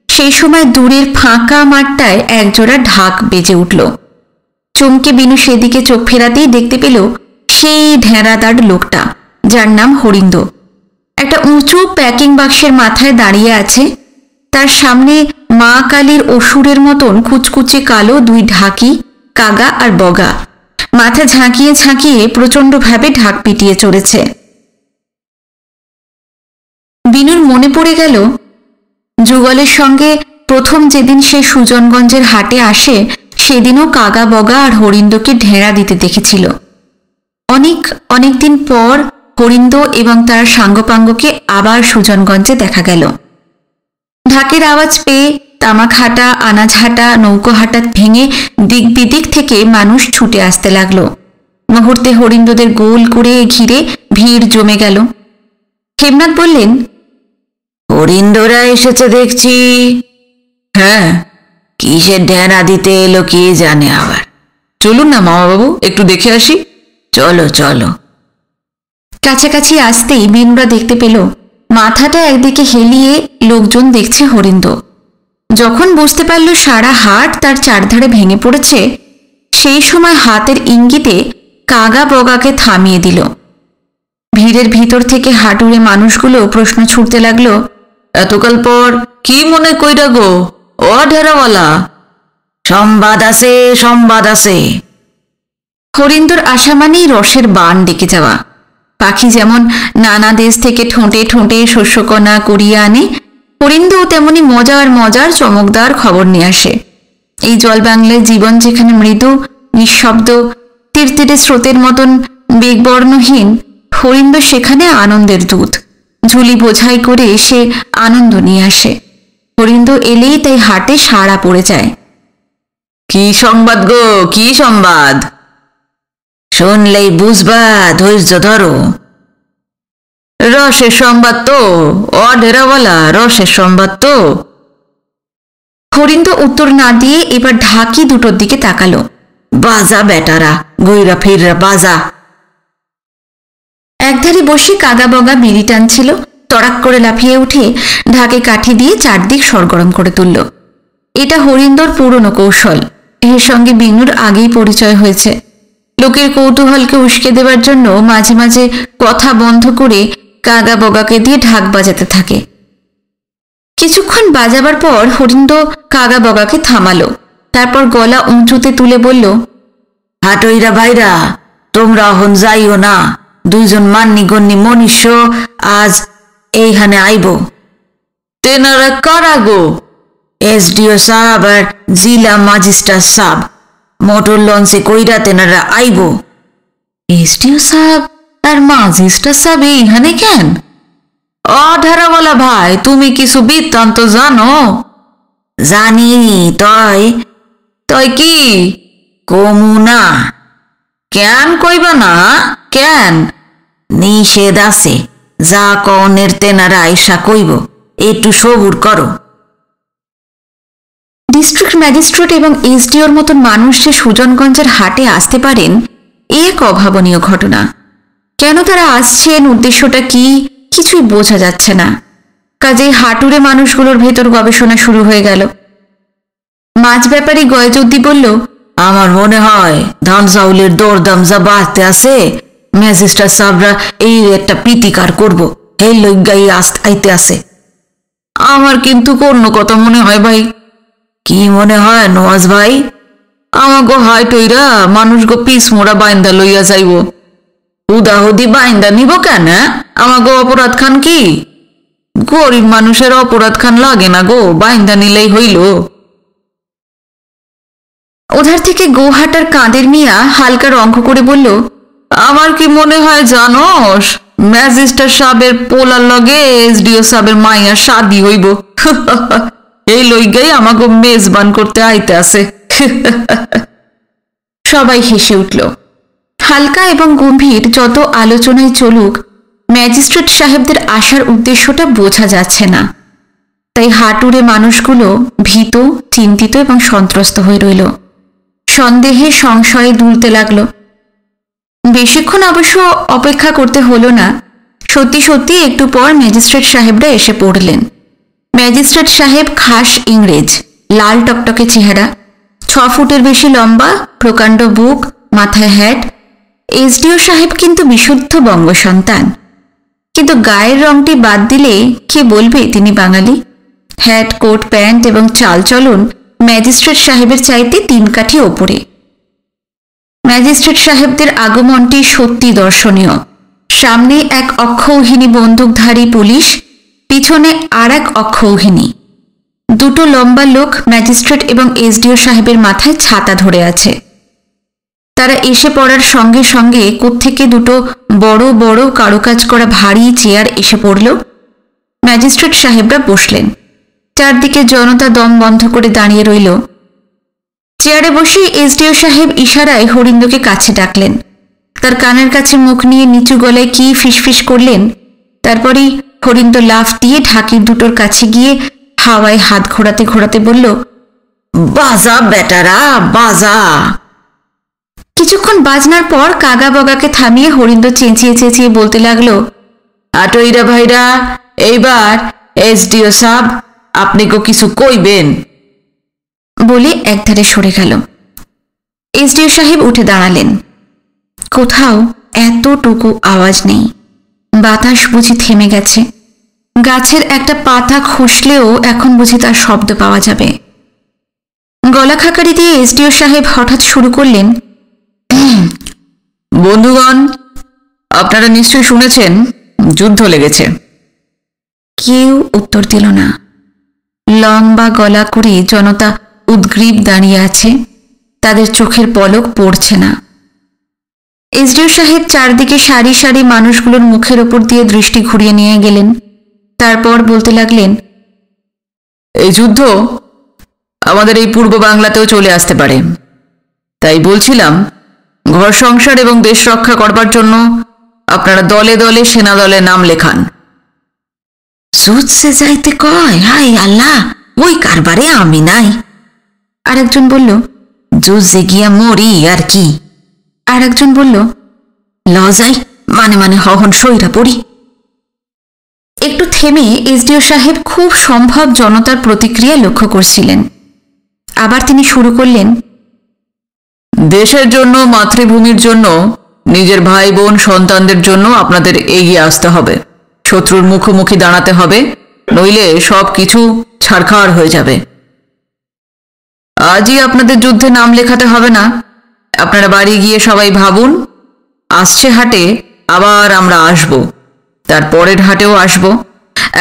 সেই সময় দূরের ফাঁকা মাঠটায় একজোড়া ঢাক বেজে উঠল। চমকে বিনু সেদিকে চোখ ফেরাতেই দেখতে পেল সেই ঢেঁড়াদার লোকটা, যার নাম হরিন্দ। একটা উঁচু প্যাকিং বাক্সের মাথায় দাঁড়িয়ে আছে। তার সামনে মা কালীর অসুরের মতন কুচকুচে কালো দুই ঢাকি, কাগা আর বগা, মাথা ঝাঁকিয়ে ঝাঁকিয়ে প্রচণ্ডভাবে ঢাক পিটিয়ে চড়েছে। বিনুর মনে পড়ে গেল যুগলের সঙ্গে প্রথম যেদিন সে সুজনগঞ্জের হাটে আসে, সেদিনও কাগা বগা আর হরিন্দকে ঢেঁড়া দিতে দেখেছিল। অনেক দিন পর হরিন্দ এবং তার সাঙ্গপাঙ্গকে আবার সুজনগঞ্জে দেখা গেল। ঢাকের আওয়াজ পেয়ে তামাক হাটা, আনাজ হাটা, নৌকো হাটা ভেঙে দিক বিদিক থেকে মানুষ ছুটে আসতে লাগলো। মুহূর্তে হরিন্দদের গোল করে ঘিরে ভিড় জমে গেল। হেমনাথ বললেন, হরিন্দরা এসেছে দেখছি। হ্যাঁ, কিসের ঢেঁড়া দিতে এলো কে জানে আবার। চলুন না মামাবাবু, একটু দেখে আসি। চলো চলো। কাছাকাছি আসতেই বিনুরা দেখতে পেল মাথাটা একদিকে হেলিয়ে লোকজন দেখছে হরিন্দ। যখন বুঝতে পারল সারা হাট তার চারধারে ভেঙে পড়েছে, সেই সময় হাতের ইঙ্গিতে কাগা বগাকে থামিয়ে দিল। ভিড়ের ভিতর থেকে হাঁটুরে মানুষগুলো প্রশ্ন ছুটতে লাগলো, এতকাল পর কি মনে কইরা গো ও ঢেরাওয়ালা? সংবাদ আছে, সংবাদ আছে। হরিন্দর আশা মানেই রসের বান ডেকে যাওয়া। পাখি যেমন নানা দেশ থেকে ঠোঁটে ঠোঁটে শস্যকণা কুড়িয়ে আনে, হরিন্দও তেমনি মজার মজার চমকদার খবর নিয়ে আসে। এই জলবাংলার জীবন যেখানে মৃদু, নিঃশব্দ, তীরতীরে স্রোতের মতন বেগবর্ণহীন, হরিন্দ সেখানে আনন্দের দূত। ঝুলি বোঝাই করে সে আনন্দ নিয়ে আসে। হরিন্দ এলেই তাই হাটে সাড়া পড়ে যায়। কি সংবাদ গো, কি সংবাদ? শুনলেই বুঝবা, ধৈর্য ধরো। রসের সংবাদ তো, ও ঢেরাওয়ালা, রসের সংবাদ তো। হরিন্দ উত্তর না দিয়ে এবার ঢাকি দুটোর দিকে তাকালো। বাজা বেটারা, গইরা ফিররা বাজা। একধারে বসে কাগা বগা বিড়ি টানছিল। তড়াক করে লাফিয়ে উঠে ঢাকে কাঠি দিয়ে চারদিক সরগরম করে তুলল। এটা হরিন্দর পুরনো কৌশল। এর সঙ্গে বিনুর আগেই পরিচয় হয়েছে। লোকের কৌতূহলকে উস্কে দেবার জন্য মাঝে মাঝে কথা বন্ধ করে কাগা বগাকে দিয়ে ঢাক বাজাতে থাকে। কিছুক্ষণ বাজাবার পর হরিন্দ কাগা বগাকে থামালো। তারপর গলা উঁচুতে তুলে বলল, হাটইরা ভাইরা, তোমরা হন যাইও না। দুইজন মান্নি গন্নি মনুষ্য আজ এইখানে আইব। তেনারা কারা গো? এসডিও সাহেব আর জিলা ম্যাজিস্ট্রেট সাহেব। মোটর লঞ্চে কইরা তেনারা আইব। এসডিও সাহেব আর ম্যাজিস্ট্রেট সাহেব এইখানে কেন? ও ঢেরাওয়ালা ভাই, তুমি কিছু বৃত্তান্ত জানো? জানি। তয় তয় কি কমু না? কেন কইবা না? কেন? নিষেধ আছে। যা কনের তেনারা আইসা কইব, একটু সবুর করো। ডিস্ট্রিক্ট ম্যাজিস্ট্রেট এবং এসডিওর মতন মানুষ যে সুজনগঞ্জের হাটে আসতে পারেন, এক অভাবনীয় ঘটনা। কেন তারা আসছেন, উদ্দেশ্যটা কি, কিছুই বোঝা যাচ্ছে না। কাজেই হাটুরে মানুষগুলোর ভেতর গবেষণা শুরু হয়ে গেল। মাছ ব্যাপারী গয়জুদ্দি বলল, আমার মনে হয় ধান চাউলের দরদাম যা বাড়তে আছে, ম্যাজিস্ট্রেট সাহেবরা এই একটা প্রীতিকার করব, এই লজ্ঞাই আইতে আছে। আমার কিন্তু অন্য কথা মনে হয় ভাই। কি মনে হয় নওয়াজ ভাই? আমাগো হাই টইরা মানুষগো পিস মোড়া বাইন্দা লইয়া যাইব। উদাহদি বাইন্দা নিব কেন? আমাগো অপরাধ খান কি? গরিব মানুষের অপরাধ খান লাগে না গো, বাইন্দা নিলেই হইল। ওধার থেকে গোহাটার কাঁদের মিয়া হালকার অঙ্ক করে বলল, আমার কি মনে হয় জানোস, ম্যাজিস্ট্রেট সাহেবের পোলার লগে এসডিও সাহেবের মাইয়া শাদি হইব। এই লইগাই আমাকে মেজবান করতে আইতে আছে। সবাই হেসে উঠল। হালকা এবং গম্ভীর যত আলোচনায় চলুক, ম্যাজিস্ট্রেট সাহেবদের আসার উদ্দেশ্যটা বোঝা যাচ্ছে না। তাই হাটুরে মানুষগুলো ভীত, চিন্তিত এবং সন্ত্রস্ত হয়ে রইল। সন্দেহে সংশয়ে দুলতে লাগল। বেশিক্ষণ অবশ্য অপেক্ষা করতে হলো না। সত্যি সত্যি একটু পর ম্যাজিস্ট্রেট সাহেবরা এসে পড়লেন। ম্যাজিস্ট্রেট সাহেব খাস ইংরেজ, লাল টকটকে চেহারা, 6 ফুটের বেশি লম্বা, প্রকাণ্ড বুক, মাথায় হ্যাট। এসডিও সাহেব কিন্তু বিশুদ্ধ বঙ্গ সন্তান, কিন্তু গায়ের রংটি বাদ দিলে কে বলবে তিনি বাঙালি? হ্যাট, কোট, প্যান্ট এবং চালচলন ম্যাজিস্ট্রেট সাহেবের চাইতে 3 কাঠি ওপরে। ম্যাজিস্ট্রেট সাহেবদের আগমনটি সত্যি দর্শনীয়। সামনে এক অক্ষৌহিনী বন্দুকধারী পুলিশ, পিছনে আর এক অক্ষৌহিনী। দুটো লম্বা লোক ম্যাজিস্ট্রেট এবং এসডিও সাহেবের মাথায় ছাতা ধরে আছে। তারা এসে পড়ার সঙ্গে সঙ্গে কোত্থেকে দুটো বড় বড় কারুকাজ করা ভারী চেয়ার এসে পড়ল। ম্যাজিস্ট্রেট সাহেবরা বসলেন। চারদিকে জনতা দম বন্ধ করে দাঁড়িয়ে রইল। চেয়ারে বসে এসডিও সাহেব ইশারায় হরিন্দকে কাছে ডাকলেন। তার কানের কাছে মুখ নিয়ে নিচু গলায় কি ফিসফিস করলেন। তারপরই হরিন্দ লাফ দিয়ে ঢাকির দুটোর কাছে গিয়ে হাওয়ায় হাত ঘোরাতে ঘোরাতে বলল, বাজা বেটারা বাজা। কিছুক্ষণ বাজনার পর কাগা বগাকে থামিয়ে হরিন্দ চেঁচিয়ে চেঁচিয়ে বলতে লাগলো, আটইরা ভাইরা, এইবার এসডিও সাহেব আপনি কো কিছু কইবেন বলে একধারে সরে গেল। এসডিও সাহেব উঠে দাঁড়ালেন। কোথাও এতটুকু আওয়াজ নেই। বাতাস বুঝি থেমে গেছে। গাছের একটা পাতা খসলেও এখন বুঝি তার শব্দ পাওয়া যাবে। গলা খাকারি দিয়ে এসডিও সাহেব হঠাৎ শুরু করলেন, বন্ধুগণ, আপনারা নিশ্চয়ই শুনেছেন যুদ্ধ লেগেছে। কেউ উত্তর দিল না। লম্বা গলা করে জনতা উদ্গ্রীব দাঁড়িয়ে আছে। তাদের চোখের পলক পড়ছে না। এসডিও সাহেব চারদিকে সারি সারি মানুষগুলোর মুখের ওপর দিয়ে দৃষ্টি ঘুরিয়ে নিয়ে গেলেন। তারপর বলতে লাগলেন, এই যুদ্ধ আমাদের এই পূর্ব বাংলাতেও চলে আসতে পারে। তাই বলছিলাম, ঘর সংসার এবং দেশ রক্ষা করবার জন্য আপনারা দলে দলে সেনা দলে নাম লেখান। যুদ্ধে যাইতে কয়, হাই আল্লাহ, ওই কারবারে আমি নাই। আরেকজন বলল, যুদ্ধে গিয়া মরি আর কি। আর একজন বলল, ল যাই, মানে মানে হহন সইরা পড়ি। একটু থেমে এসডিও সাহেব খুব সম্ভব জনতার প্রতিক্রিয়া লক্ষ্য করছিলেন। আবার তিনি শুরু করলেন, দেশের জন্য, মাতৃভূমির জন্য, নিজের ভাই বোন সন্তানদের জন্য আপনাদের এগিয়ে আসতে হবে। শত্রুর মুখোমুখি দাঁড়াতে হবে, নইলে সব কিছু ছাড়খাড় হয়ে যাবে। আজই আপনাদের যুদ্ধে নাম লেখাতে হবে না। আপনারা বাড়ি গিয়ে সবাই ভাবুন, আসছে হাটে আবার আমরা আসব, তার পরের হাটেও আসব,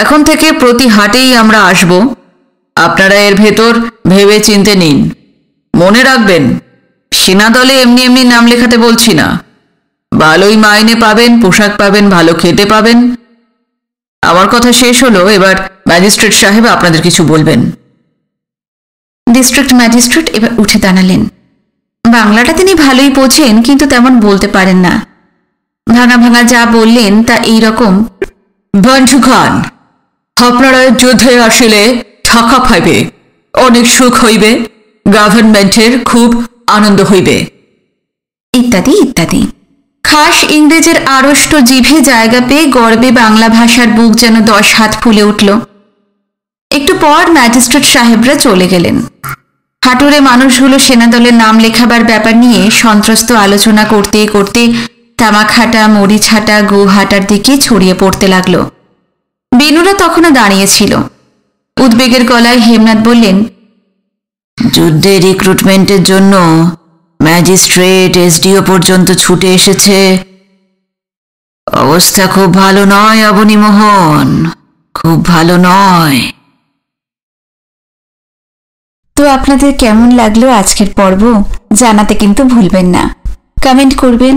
এখন থেকে প্রতি হাটেই আমরা আসব। আপনারা এর ভেতর ভেবে চিনতে নিন। মনে রাখবেন, সেনা দলে এমনি এমনি নাম লেখাতে বলছি না। ভালোই মাইনে পাবেন, পোশাক পাবেন, ভালো খেতে পাবেন। আমার কথা শেষ হলো। এবার ম্যাজিস্ট্রেট সাহেব আপনাদের কিছু বলবেন। ডিস্ট্রিক্ট ম্যাজিস্ট্রেট এবার উঠে দাঁড়ালেন। বাংলাটা তিনি ভালোই বোঝেন, কিন্তু তেমন বলতে পারেন না। ভাঙা ভাঙা যা বললেন তা এইরকম, বন্ধুগণ, আপনারা যুদ্ধে আসলে থাকা পাইবে, অনেক সুখ হইবে, গভর্নমেন্টের খুব আনন্দ হইবে, ইত্যাদি ইত্যাদি। খাস ইংরেজের আড়ষ্ট জিভে জায়গা পেয়ে গর্বে বাংলা ভাষার বুক যেন 10 হাত ফুলে উঠল। একটু পর ম্যাজিস্ট্রেট সাহেবরা চলে গেলেন। হাটুরে মানুষগুলো সেনাদলের নাম লেখাবার ব্যাপার নিয়ে সন্ত্রস্ত আলোচনা করতে করতে তামাকহাটা, মরিচহাটা, গোহাটার দিকে ছড়িয়ে পড়তে লাগল। বেনুরা তখনও দাঁড়িয়েছিল। উদ্বেগের গলায় হেমনাথ বললেন, যুদ্ধে রিক্রুটমেন্টের জন্য ম্যাজিস্ট্রেট, এসডিও পর্যন্ত ছুটে এসেছে। অবস্থা খুব ভালো নয় অবনীমোহন, খুব ভালো নয়। তো আপনাদের কেমন লাগলো আজকের পর্ব জানাতে কিন্তু ভুলবেন না। কমেন্ট করবেন।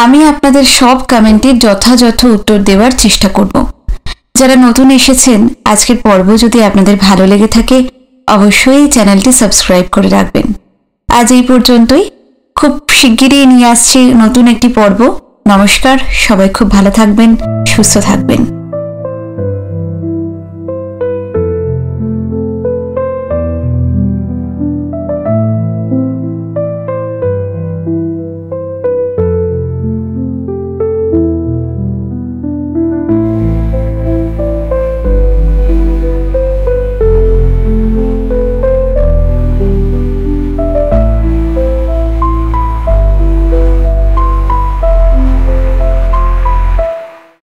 আমি আপনাদের সব কমেন্টের যথাযথ উত্তর দেওয়ার চেষ্টা করব। যারা নতুন এসেছেন, আজকের পর্ব যদি আপনাদের ভালো লেগে থাকে অবশ্যই চ্যানেলটি সাবস্ক্রাইব করে রাখবেন। আজ এই পর্যন্তই। খুব শিগগিরই নিয়ে আসছি নতুন একটি পর্ব। নমস্কার, সবাই খুব ভালো থাকবেন, সুস্থ থাকবেন।